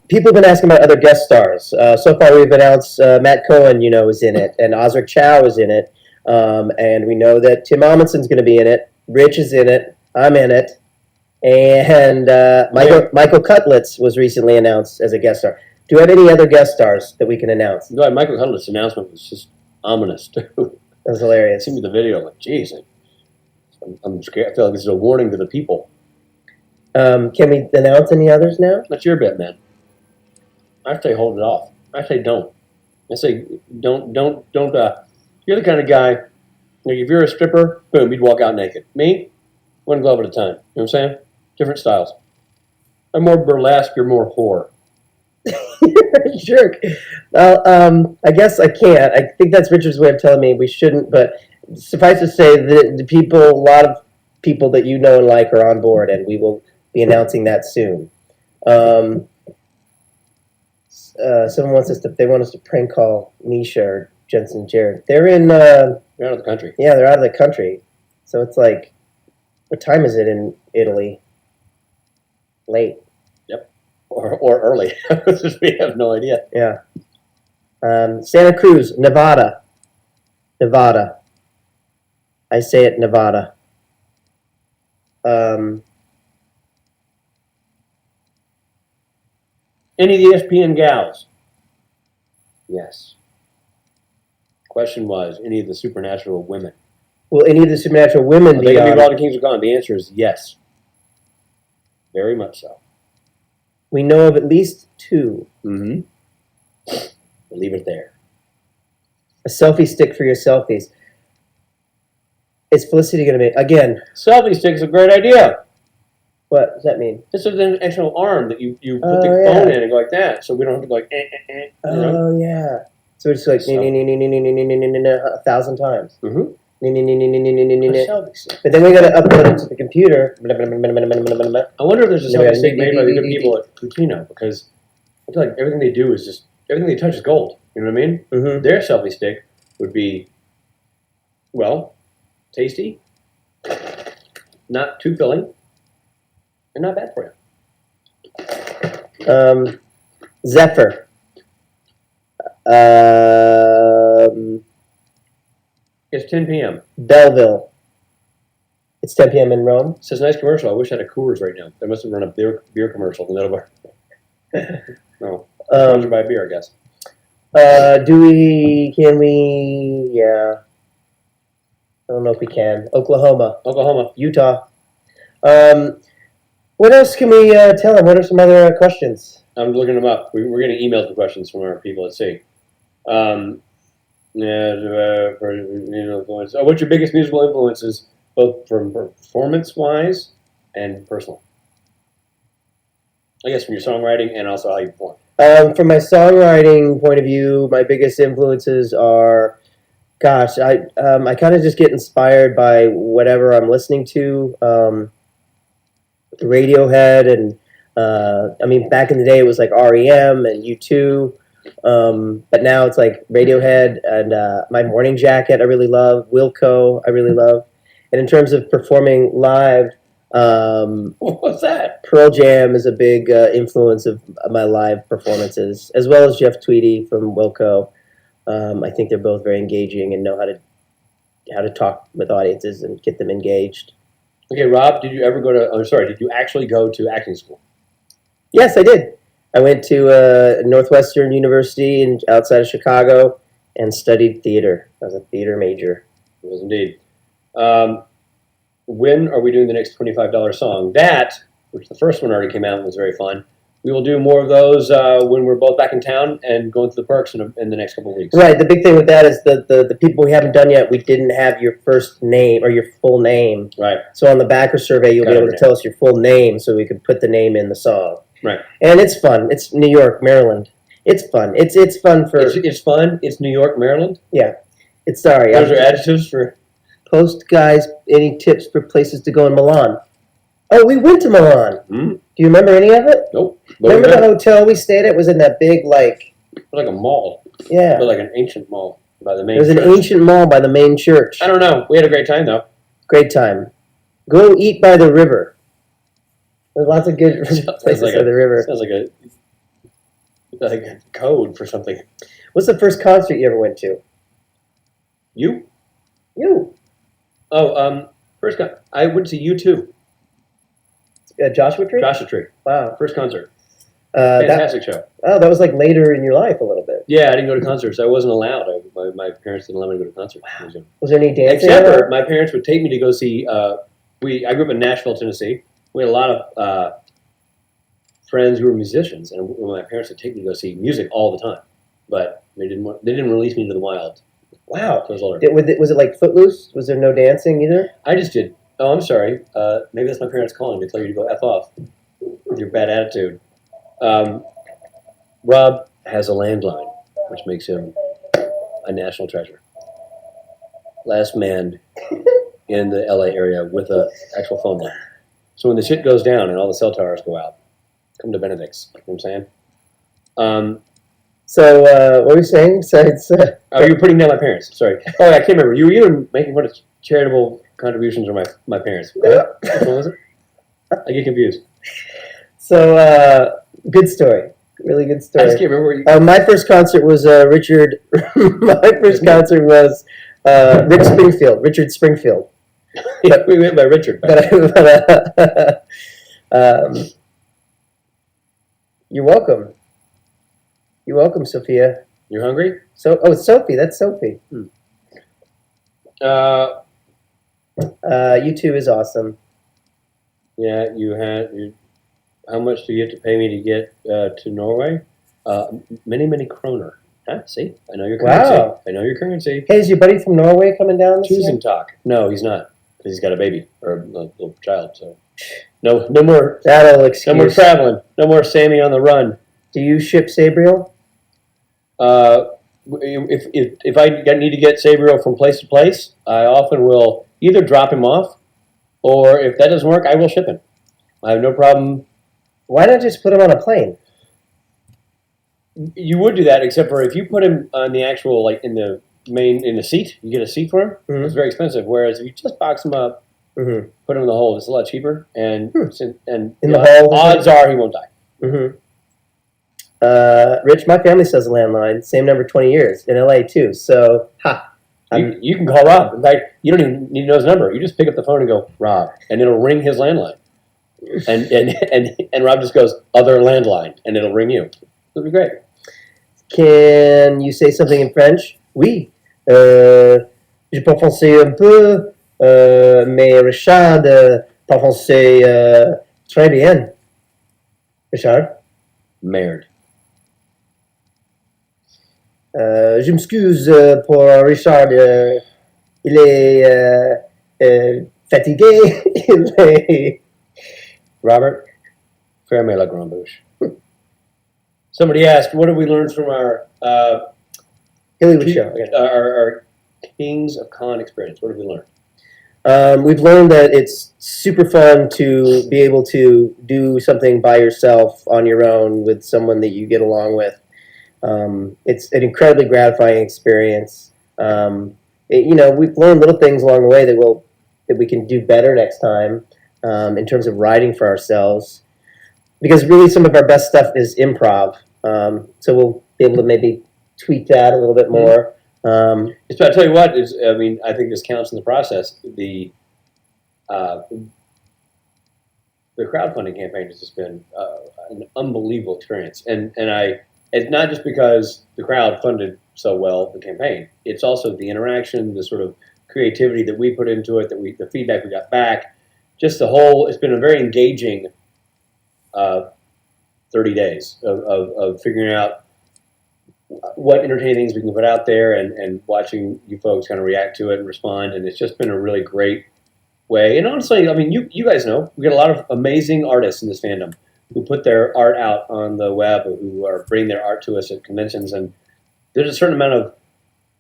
People have been asking about other guest stars. So far, we've announced Matt Cohen, is in it, and Osric Chow is in it, and we know that Tim Omundson's going to be in it. Rich is in it. I'm in it, and Michael Cutlitz was recently announced as a guest star. Do you have any other guest stars that we can announce? No, Michael Cutlitz's announcement was just ominous too. That was hilarious. Send me the video. I'm like, geez, I'm scared. I feel like this is a warning to the people. Can we announce any others now? That's your bet, man. I say hold it off. I say don't. I say don't. You're the kind of guy. If you're a stripper, boom, you'd walk out naked. Me, one glove at a time. You know what I'm saying? Different styles. I'm more burlesque. You're more whore. You're a jerk. Well, I guess I can't. I think that's Richard's way of telling me we shouldn't. But suffice to say, a lot of people that you know and like are on board, and we will be announcing that soon. Someone wants they want us to prank call Misha or Jensen and Jared. They're They're out of the country. Yeah, they're out of the country. So it's like, what time is it in Italy? Late. Yep. Or early. We have no idea. Yeah. Santa Cruz, Nevada. Nevada. I say it, Nevada. Any of the ESPN gals? Yes. Question was, any of the supernatural women? Will any of the supernatural women Are they going to be involved in Kings of Con? The answer is yes. Very much so. We know of at least 2. Mm-hmm. We'll leave it there. A selfie stick for your selfies. Is Felicity going to make, again? Selfie stick's a great idea. What does that mean? It's an actual arm that you put Oh, the yeah. phone in and go like that, so we don't have to go like, you know? Oh yeah. So it's like So- 1,000 times. Mhm. But A selfie stick. then we gotta upload it to the computer. I wonder if there's a No, selfie stick made by the good people at Glutino, because I feel like everything they do is just, everything they touch is gold. You know what I mean? Mm-hmm. Their selfie stick would be, well, tasty, not too filling, and not bad for you. Zephyr. It's 10 p.m. Belleville. It's 10 p.m. in Rome. It says nice commercial. I wish I had a Coors right now. They must have run a beer commercial in the middle of our. No. Sponsored by beer, I guess. Yeah. I don't know if we can. Oklahoma. Oklahoma. Utah. What else can we tell them? What are some other questions? I'm looking them up. We're getting emails with questions from our people at sea. What's your biggest musical influences, both from performance-wise and personal? I guess from your songwriting and also how you perform. From my songwriting point of view, my biggest influences are, gosh, I kind of just get inspired by whatever I'm listening to. Radiohead and I mean, back in the day it was like REM and U2, but now it's like Radiohead and My Morning Jacket I really love, Wilco I really love, and in terms of performing live, What's that? Pearl Jam is a big influence of my live performances, as well as Jeff Tweedy from Wilco. I think they're both very engaging and know how to talk with audiences and get them engaged. Okay, Rob, did you ever go to? Oh, sorry, did you actually go to acting school? Yes, I did. I went to Northwestern University outside of Chicago and studied theater. I was a theater major. It was indeed. When are we doing the next $25 song? That, which the first one already came out and was very fun. We will do more of those when we're both back in town and going through the perks in the next couple of weeks. Right. The big thing with that is the people we haven't done yet, we didn't have your first name or your full name. Right. So on the backer survey, you'll be able to tell us your full name so we could put the name in the song. Right. And it's fun. It's New York, Maryland. It's fun. It's fun for... It's fun. It's New York, Maryland. Yeah. It's sorry. Those are adjectives for... Post, guys, any tips for places to go in Milan? Oh, we went to Milan. Hmm? Do you remember any of it? Nope. Remember the hotel we stayed at was in that big, like... Like a mall. Yeah. Like an ancient mall by the main It was church. an ancient mall by the main church. I don't know. We had a great time, though. Great time. Go eat by the river. There's lots of good places like by the river. Sounds like a code for something. What's the first concert you ever went to? You? You. Oh, I went to U2. Joshua Tree? Joshua Tree. Wow. First concert. That Fantastic show. was like later in your life a little bit. Yeah, I didn't go to concerts. I wasn't allowed. My parents didn't allow me to go to concerts. Wow. Was there any dancing? Except for my parents would take me to go see. I grew up in Nashville, Tennessee. We had a lot of friends who were musicians, and my parents would take me to go see music all the time. But they didn't release me into the wild. Wow. So I was older. Was it like Footloose? Was there no dancing either? I just did. Oh, I'm sorry. Maybe that's my parents calling to tell you to go F off with your bad attitude. Rob has a landline, which makes him a national treasure. Last man in the LA area with an actual phone line. So when the shit goes down and all the cell towers go out, come to Benedict's. You know what I'm saying? So, what were you saying? Oh, you were putting down my parents. Sorry. Oh, I can't remember. You were either making fun of charitable contributions or my parents. Right? Which one was it? I get confused. So, good story. Really good story. I just can't remember where you... My first concert was Richard. My first concert was Richard Springfield. Yeah, we went by Richard. You're welcome. You're welcome, Sophia. You're hungry? It's Sophie. That's Sophie. U2 is awesome. Yeah, how much do you have to pay me to get to Norway? Many kroner. Huh? See? I know your currency. Wow. I know your currency. Hey, is your buddy from Norway coming down this year? Tusen talk. No, he's not. because he's got a baby or a little child. So no more That'll excuse. no more traveling. No more Sammy on the run. Do you ship Sabriel? If I need to get Sabriel from place to place, I often will either drop him off, or if that doesn't work, I will ship him. I have no problem. Why not just put him on a plane? You would do that, except for if you put him on the actual, like in the seat, you get a seat for him. Mhm. It's very expensive. Whereas if you just box him up, Mm-hmm. put him in the hole, it's a lot cheaper. And In the hole? odds are he won't die. Mm-hmm. Rich, my family says landline, same number 20 years in LA too. So, You can call Rob. In fact, you don't even need to know his number. You just pick up the phone and go, Rob, and it'll ring his landline. And Rob just goes, other landline, and it'll ring you. It'll be great. Can you say something in French? Oui. Je peux français un peu, mais Richard parle français très bien. Richard? Merde. Je m'excuse pour Richard. Il est fatigué. Il est... Robert, ferme la grande bouche. Somebody asked, what have we learned from our Hollywood show. Okay. our Kings of Con experience? What have we learned? We've learned that it's super fun to be able to do something by yourself on your own with someone that you get along with. It's an incredibly gratifying experience. We've learned little things along the way that we can do better next time in terms of writing for ourselves. Because really some of our best stuff is improv. So we'll be able to maybe tweak that a little bit more. I'll tell you what, I think this counts in the process. The crowdfunding campaign has just been an unbelievable experience. And it's not just because the crowd funded so well the campaign. It's also the interaction, the sort of creativity that we put into it, the feedback we got back. Just the whole, it's been a very engaging 30 days of figuring out what entertaining things we can put out there and watching you folks kind of react to it and respond. And it's just been a really great way. And honestly, you guys know, we get a lot of amazing artists in this fandom who put their art out on the web, who are bringing their art to us at conventions. And there's a certain amount of,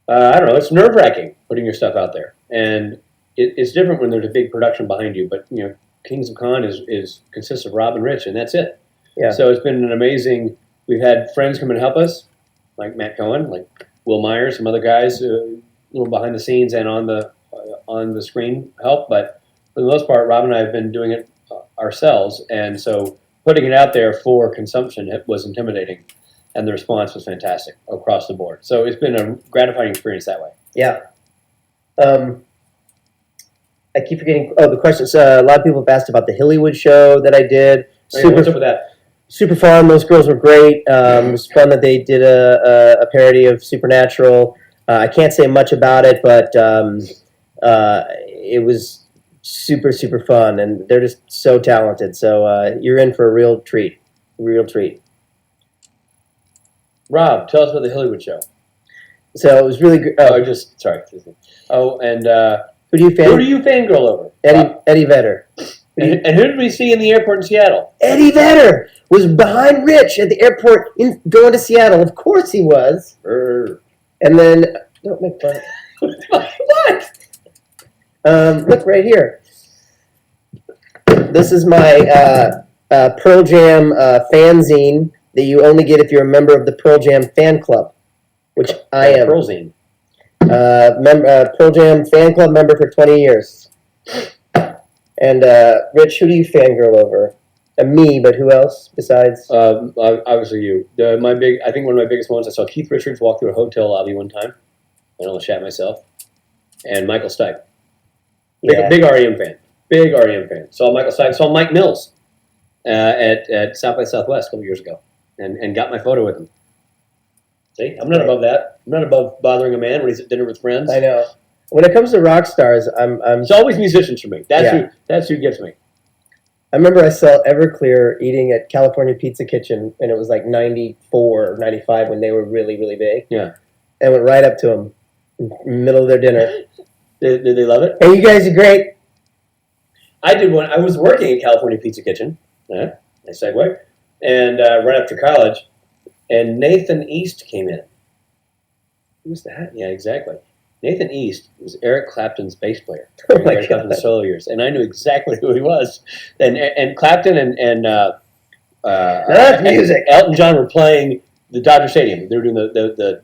it's nerve-wracking putting your stuff out there. And it's different when there's a big production behind you. But, Kings of Con consists of Rob and Rich, and that's it. Yeah. So it's been an amazing, we've had friends come and help us, like Matt Cohen, like Will Myers, some other guys, a little behind the scenes and on the screen help. But for the most part, Rob and I have been doing it ourselves. And so putting it out there for consumption was intimidating. And the response was fantastic across the board. So it's been a gratifying experience that way. Yeah. I keep forgetting. Oh, the questions. A lot of people have asked about the Hollywood show that I did. What's up with that? Super fun. Those girls were great. It was fun that they did a parody of Supernatural. I can't say much about it, but it was super, super fun, and they're just so talented. So you're in for a real treat. Real treat. Rob, tell us about the Hollywood show. So it was really good. Sorry. Oh, and who do you fangirl over? Eddie Vedder. And who did we see in the airport in Seattle? Eddie Vedder was behind Rich at the airport going to Seattle. Of course he was. And then, don't make fun. What? Look right here. This is my Pearl Jam fanzine that you only get if you're a member of the Pearl Jam fan club, which I am. Pearl Zine. Pearl Jam fan club member for 20 years. And Rich, who do you fangirl over? Me, but who else besides? Obviously you. I think one of my biggest ones, I saw Keith Richards walk through a hotel lobby one time. I almost shat myself. And Michael Stipe. Big REM fan. Big REM fan. Saw Michael Stipe. Saw Mike Mills at South by Southwest a couple years ago, and got my photo with him. See, I'm not above that. I'm not above bothering a man when he's at dinner with friends. I know. When it comes to rock stars, It's always musicians for me. That's who gets me. I remember I saw Everclear eating at California Pizza Kitchen, and it was like 94 or 95 when they were really, really big. Yeah. I went right up to them in the middle of their dinner. Did they love it? Hey, you guys are great. I did one. I was working at California Pizza Kitchen. Nice segue. And right after college, and Nathan East came in. Who's that? Yeah, exactly. Nathan East was Eric Clapton's bass player during Eric Clapton's solo years, and I knew exactly who he was. And Clapton and music. Elton John were playing the Dodger Stadium. They were doing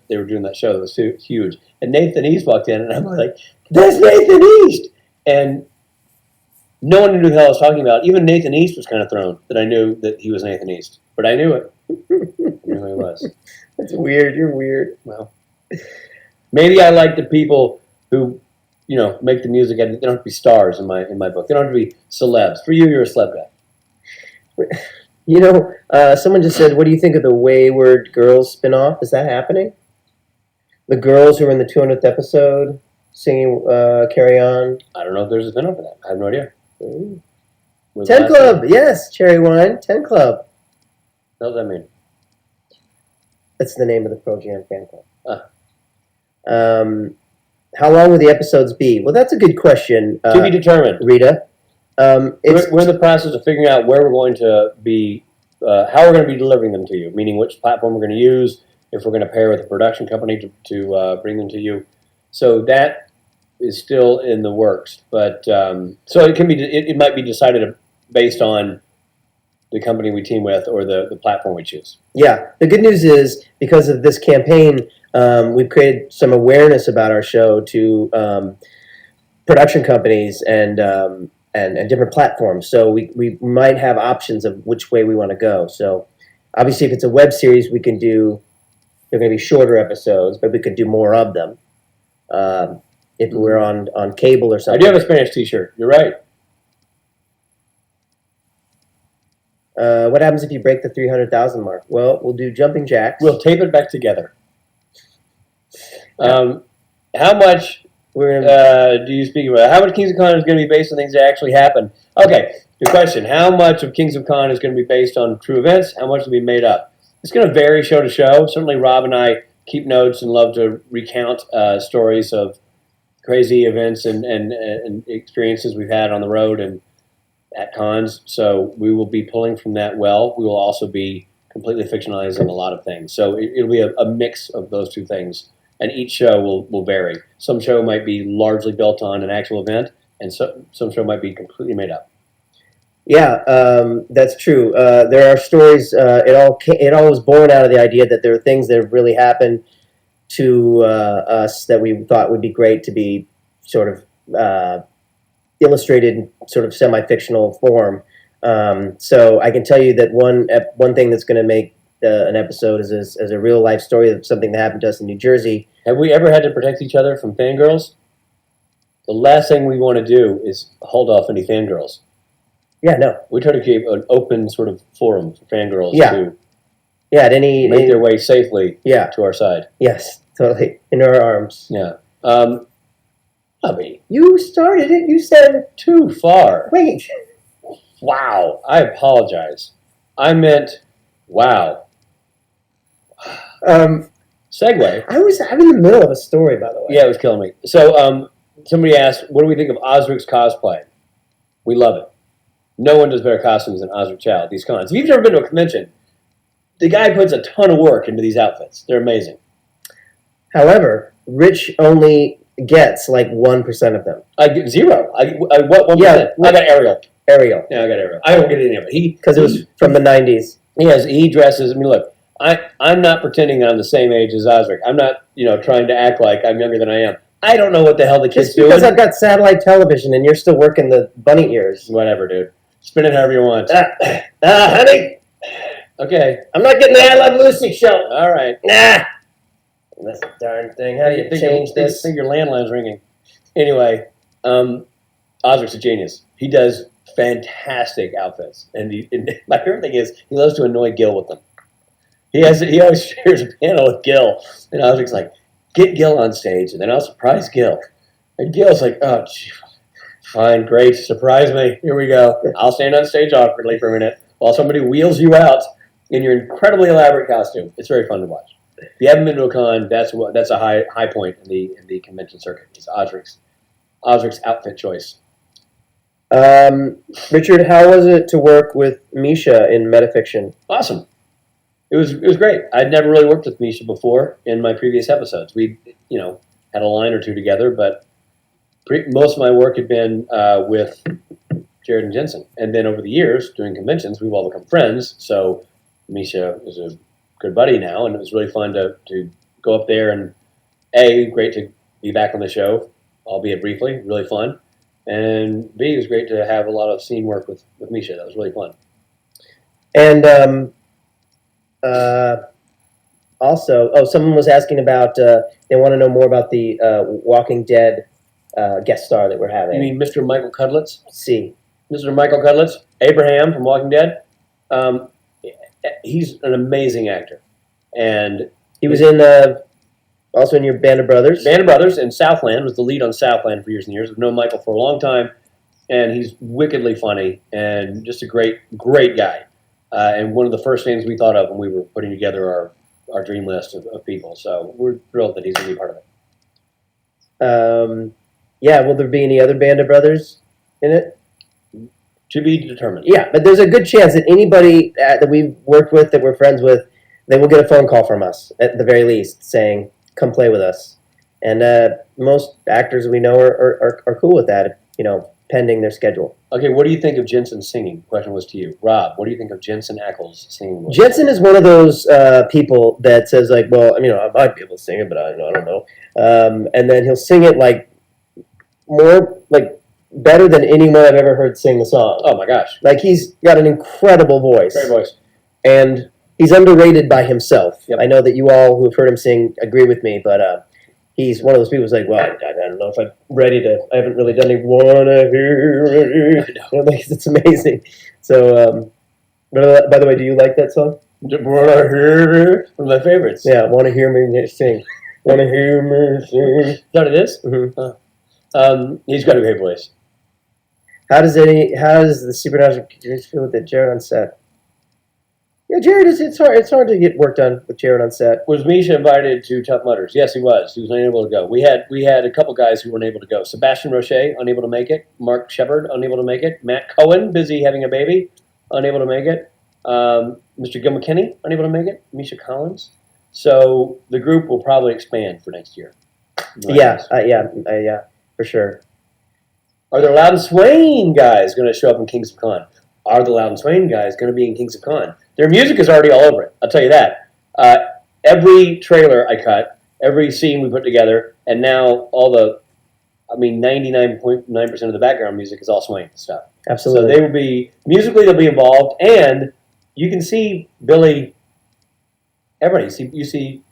they were doing that show that was huge. And Nathan East walked in, and I'm like, "That's Nathan East!" And no one knew who the hell I was talking about. Even Nathan East was kind of thrown that I knew that he was Nathan East, but I knew it. I knew who he was. That's weird. You're weird. Well, maybe I like the people who, make the music. They don't have to be stars in my book. They don't have to be celebs. For you, you're a celeb guy. Someone just said, what do you think of the Wayward Girls spinoff? Is that happening? The girls who were in the 200th episode singing Carry On. I don't know if there's a spinoff for that. I have no idea. Ooh. 10 Club, yes, Cherry Wine, 10 Club. What does that mean? That's the name of the Pro Jam fan club. Ah. How long will the episodes be? Well, that's a good question. To be determined. Rita. We're in the process of figuring out where we're going to be, how we're going to be delivering them to you, meaning which platform we're going to use, if we're going to pair with a production company to bring them to you. So that is still in the works. But so it can be, it might be decided based on the company we team with or the platform we choose. Yeah. The good news is, because of this campaign, we've created some awareness about our show to production companies and different platforms. So we might have options of which way we want to go. So obviously, if it's a web series, they're going to be shorter episodes, but we could do more of them. If we're on cable or I something. do have a Spanish t-shirt. You're right. What happens if you break the 300,000 mark? Well, we'll do jumping jacks. We'll tape it back together. How much do you speak about? How much Kings of Con is going to be based on things that actually happen? Okay, good question. How much of Kings of Con is going to be based on true events? How much will be made up? It's going to vary show to show. Certainly, Rob and I keep notes and love to recount stories of crazy events and experiences we've had on the road and at cons. So we will be pulling from that well. We will also be completely fictionalizing a lot of things. So it'll be a mix of those two things. And each show will vary. Some show might be largely built on an actual event, and some show might be completely made up. Yeah, that's true. There are stories. It all was born out of the idea that there are things that have really happened to us that we thought would be great to be sort of illustrated in sort of semi-fictional form. So I can tell you that one thing that's going to make an episode is a real life story of something that happened to us in New Jersey. Have we ever had to protect each other from fangirls? The last thing we want to do is hold off any fangirls. Yeah, no. We try to keep an open sort of forum for fangirls to make their way safely to our side. Yes, totally. In our arms. Yeah. Bobby. You started it. You said too far. Wait. Wow. I apologize. I meant wow. Segue. I'm in the middle of a story, by the way. Yeah, it was killing me. So somebody asked, what do we think of Osric's cosplay? We love it. No one does better costumes than Osric Chow at these cons. If you've never been to a convention, the guy puts a ton of work into these outfits. They're amazing. However, Rich only gets like 1% of them. I get zero. What 1%? Yeah, I got Ariel. Ariel. Yeah, I got Ariel. I don't get any of it. Because it was from the 90s. He dresses. I mean, look, I'm not pretending I'm the same age as Osric. I'm not, trying to act like I'm younger than I am. I don't know what the hell the kid's doing. Just because I've got satellite television and you're still working the bunny ears. Whatever, dude. Spin it however you want. Honey. Okay. I'm not getting the I Love Lucy show. All right. Nah. That's a darn thing. How do you change this? I think your landline's ringing. Anyway, Osric's a genius. He does fantastic outfits. And my favorite thing is he loves to annoy Gil with them. He always shares a panel with Gil. And Osric's like, get Gil on stage, and then I'll surprise Gil. And Gil's like, oh, gee, fine, great, surprise me. Here we go. I'll stand on stage awkwardly for a minute while somebody wheels you out in your incredibly elaborate costume. It's very fun to watch. If you haven't been to a con, that's a high point in the convention circuit. It's Osric's outfit choice. Richard, how was it to work with Misha in Metafiction? Awesome. It was great. I'd never really worked with Misha before in my previous episodes. We, had a line or two together, but most of my work had been with Jared and Jensen. And then over the years, doing conventions, we've all become friends. So Misha is a good buddy now, and it was really fun to go up there and great to be back on the show, albeit briefly, really fun. And B, it was great to have a lot of scene work with Misha. That was really fun. And also, someone was asking about, they want to know more about the Walking Dead guest star that we're having. You mean Mr. Michael Cudlitz? See. Mr. Michael Cudlitz, Abraham from Walking Dead. He's an amazing actor. And he was in also in your Band of Brothers. Band of Brothers, and Southland, was the lead on Southland for years and years. I've known Michael for a long time, and he's wickedly funny and just a great, great guy. And one of the first names we thought of when we were putting together our dream list of people. So we're thrilled that he's going to be part of it. Yeah, will there be any other Band of Brothers in it? To be determined. Yeah, but there's a good chance that anybody that we've worked with, that we're friends with, they will get a phone call from us, at the very least, saying, come play with us. And most actors we know are cool with that, pending their schedule. Okay, what do you think of Jensen singing? Question was to you. Rob, what do you think of Jensen Ackles singing? Jensen is one of those people that says, like, well, I might be able to sing it, but I don't know. And then he'll sing it, better than anyone I've ever heard sing the song. Oh, my gosh. Like, he's got an incredible voice. Great voice. And he's underrated by himself. Yep. I know that you all who have heard him sing agree with me, but he's one of those people who's like, well, I don't know if I'm ready to, I haven't really done any wanna hear it. It's amazing. So, by the way, do you like that song? Wanna hear it? One of my favorites. Yeah, wanna hear me sing. Wanna hear me sing. Is that what it is? Mm-hmm. He's got a great voice. How does the Supernatural feel with Jared on set? Yeah, Jared it's hard to get work done with Jared on set. Was Misha invited to Tough Mudders? Yes, he was. He was unable to go. We had a couple guys who weren't able to go. Sebastian Roche, unable to make it. Mark Shepard, unable to make it. Matt Cohen, busy having a baby, unable to make it. Mr. Gil McKinney, unable to make it. Misha Collins. So the group will probably expand for next year. Yeah, for sure. Are the Loud and Swain guys going to show up in Kings of Con? Are the Loud and Swain guys going to be in Kings of Con? Their music is already all over it. I'll tell you that. Every trailer I cut, every scene we put together, and now 99.9% of the background music is all Swain stuff. Absolutely. So they will be, musically they'll be involved, and you can see Billy, everybody. You see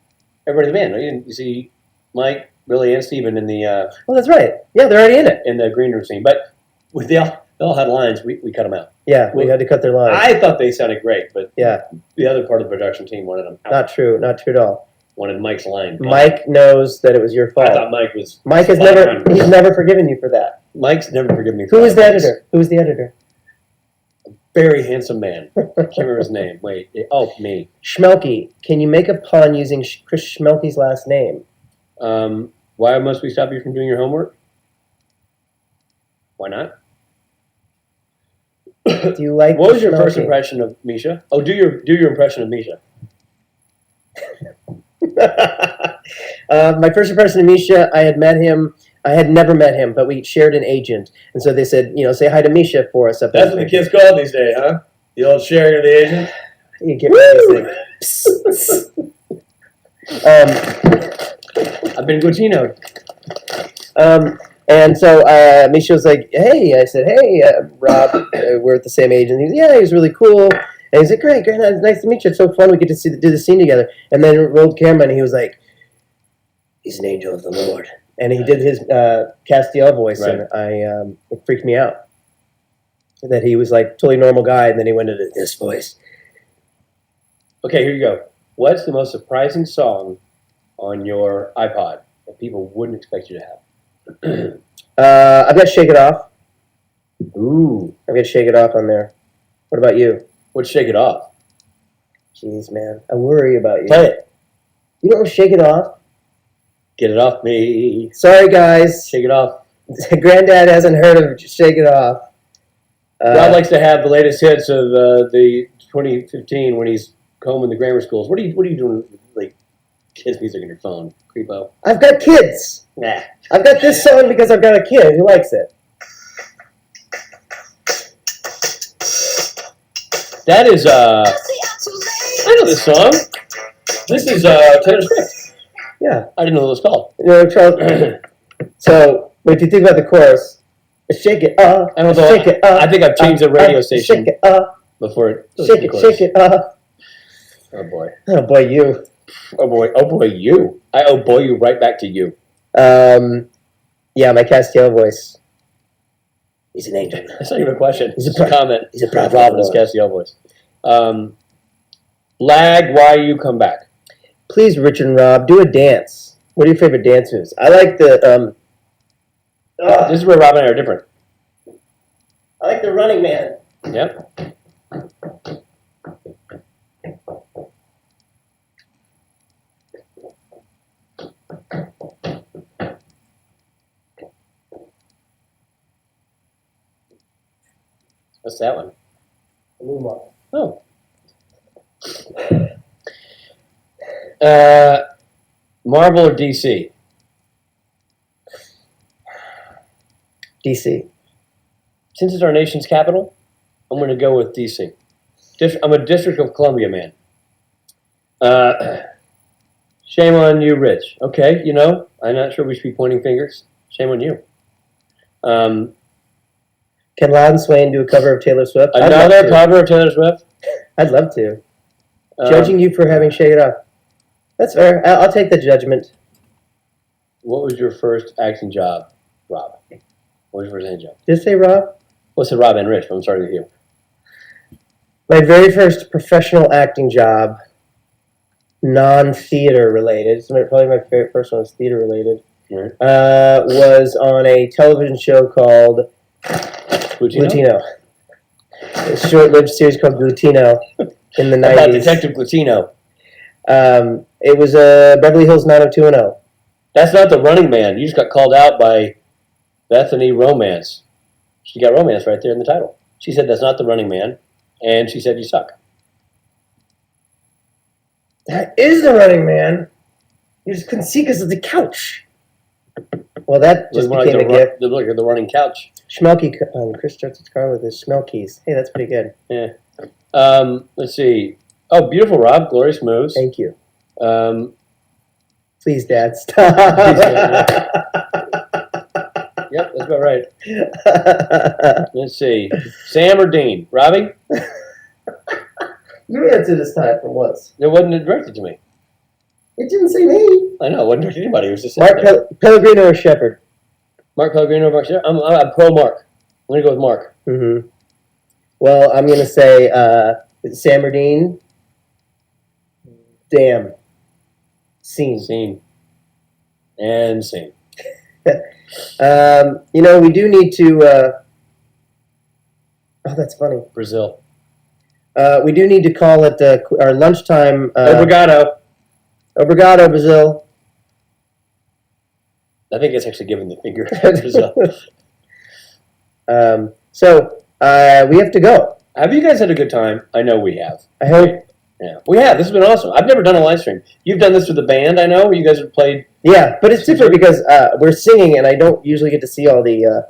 everybody in the band. You see Mike, Billy, and Steven in the... well, that's right. Yeah, they're already in it. In the green room scene. But they all had lines. We cut them out. Yeah, we had to cut their lines. I thought they sounded great, but yeah, the other part of the production team wanted them out. Not true at all. Wanted Mike's line. Mike knows that it was your fault. I thought Mike was... he's never forgiven you for that. Mike's never forgiven me for that. that. Who is the editor? Who's the editor? A very handsome man. I can't remember his name. Wait. Me. Schmelke. Can you make a pun using Chris Schmelke's last name? Why must we stop you from doing your homework? Why not? Do you like? What was your first impression of Misha? Oh, do your impression of Misha. My first impression of Misha, I had met him. I had never met him, but we shared an agent, and so they said, say hi to Misha for us. That's what the kids call it these days, huh? The old sharing of the agent. You get rid of this thing. I've been Glutino. And so Misha was like, hey, I said, hey, Rob, we're at the same agent. He was really cool. And he's like, great, nice to meet you. It's so fun. We get to do the scene together. And then rolled camera, and he was like, he's an angel of the Lord. And he did his Castiel voice, right. And it freaked me out. That he was like totally normal guy, and then he went into this voice. Okay, here you go. What's the most surprising song on your iPod that people wouldn't expect you to have? I've got Shake It Off. Ooh. I've got Shake It Off on there. What about you? What's Shake It Off? Jeez, man. I worry about you. Play it. You don't Shake It Off? Get it off me. Sorry, guys. Shake it off. Granddad hasn't heard of Shake It Off. Rob likes to have the latest hits of the 2015 when he's combing the grammar schools. What are you doing with like kids' music on your phone, creepo? I've got kids. Nah. I've got this song because I've got a kid who likes it. That is I know this song. This is Taylor Swift. Yeah. I didn't know what it was called. You know, Charles. So, but if you think about the chorus, shake it up, I don't know. shake it up. I think I've changed the radio station Shake it up, before it. shake it up. Oh boy. Oh boy, you. Oh boy, you. I oh boy you right back to you. Yeah, my Castiel voice. He's an angel. That's not even a question. He's It's a comment. He's a prophet. Providence Castiel voice. Lag, why you come back? Please, Richard and Rob, do a dance. What are your favorite dance moves? I like the This is where Rob and I are different. I like the Running Man. Yep. What's that one? Oh. Marvel or DC? DC. Since it's our nation's capital, I'm going to go with DC. I'm a District of Columbia man. Shame on you, Rich. Okay, you know, I'm not sure we should be pointing fingers. Shame on you. Can Loud and Swain do a cover of Taylor Swift? Another cover of Taylor Swift? I'd love to. Judging you for having Shake It Off. That's fair. I'll take the judgment. What was your first acting job, Rob? What was your first acting job? Did it say Rob? What's the Rob and Rich? I'm starting with you. My very first professional acting job, non-theater related, so probably my very first one was theater related, Right. was on a television show called Glutino? Glutino. A short-lived series called Glutino in the How about 90s. Detective Glutino? It was Beverly Hills 90210. That's not the Running Man. You just got called out by Bethany Romance. She got romance right there in the title. She said that's not the Running Man, and she said you suck. That is the Running Man. You just couldn't see because of the couch. Well, that just Look became a gift. Look at the running couch. Schmelky. Chris starts his car with his Schmelkies. Hey, that's pretty good. Yeah. Let's see. Oh, beautiful, Rob. Glorious moves. Thank you. Um, Please, Dad, stop. Yep, that's about right. Let's see. Sam or Dean? Robbie? You answer this time for once. It wasn't directed to me. It didn't say me. I know, it wasn't directed to anybody. It was just Mark Pellegrino or Shepard? Mark Pellegrino. Mark. I'm pro Mark. I'm going to go with Mark. Mm-hmm. Well, I'm going to say Sam or Dean. Damn. Scene. Scene. And scene. You know, we do need to... oh, that's funny. Brazil. We do need to call it our lunchtime... Obrigado. Obrigado, Brazil. I think it's actually giving the finger to Brazil. So, we have to go. Have you guys had a good time? I know we have. I hope... Yeah, we have. This has been awesome. I've never done a live stream. You've done this with the band, I know. You guys have played. Yeah, but it's different because we're singing, and I don't usually get to see all the,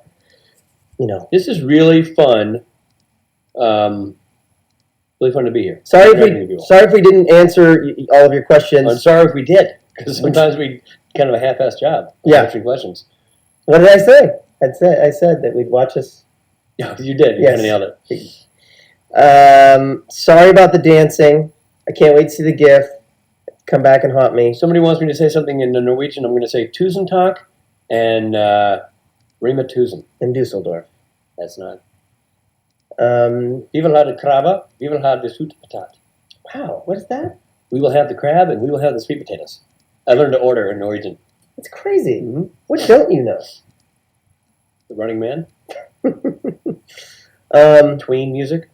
you know. This is really fun. Really fun to be here. Sorry if we didn't answer all of your questions. I'm sorry if we did, because sometimes we kind of a half-assed job answering questions. What did I say? I said that we'd watch us. Yeah, you did. You Yes. kind of nailed it. Sorry about the dancing. I can't wait to see the GIF. Come back and haunt me. Somebody wants me to say something in the Norwegian. I'm going to say Tusen tak and Rima Tusen. In Dusseldorf. That's not. We will have the krabbe. We will have the sweet potato. Wow, what is that? We will have the crab and we will have the sweet potatoes. I learned to order in Norwegian. It's crazy. Mm-hmm. What don't you know? The Running Man. Tween music.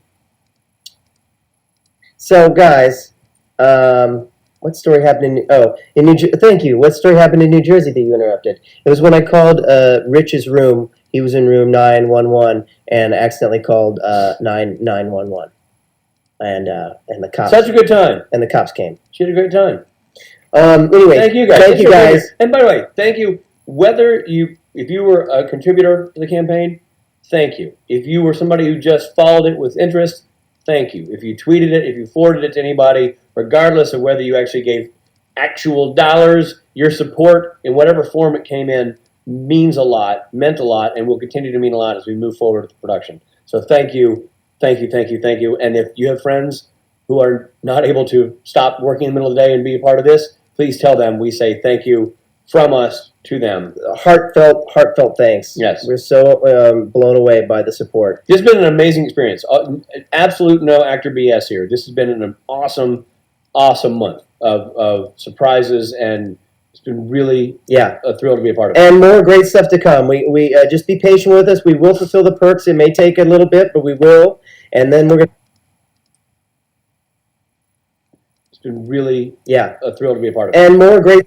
So, guys, what story happened in New Jersey? Thank you. What story happened in New Jersey that you interrupted? It was when I called Rich's room. he was in room 911 and accidentally called 911, and the cops Such a good time. and the cops came. She had a great time. Anyway, Thank you guys. Thank you guys. And by the way, thank you. If you were a contributor to the campaign, thank you. If you were somebody who just followed it with interest, thank you. If you tweeted it, if you forwarded it to anybody, regardless of whether you actually gave actual dollars, your support in whatever form it came in means a lot, meant a lot, and will continue to mean a lot as we move forward with the production. So thank you, thank you, thank you, thank you. And if you have friends who are not able to stop working in the middle of the day and be a part of this, please tell them we say thank you from us to them. Heartfelt thanks. Yes. We're so blown away by the support. This has been an amazing experience. Absolute no actor BS here. This has been an awesome, awesome month of surprises, and it's been really a thrill to be a part of it. And more great stuff to come. We just be patient with us. We will fulfill the perks. It may take a little bit, but we will. And then we're going to... It's been really a thrill to be a part of it. And more great...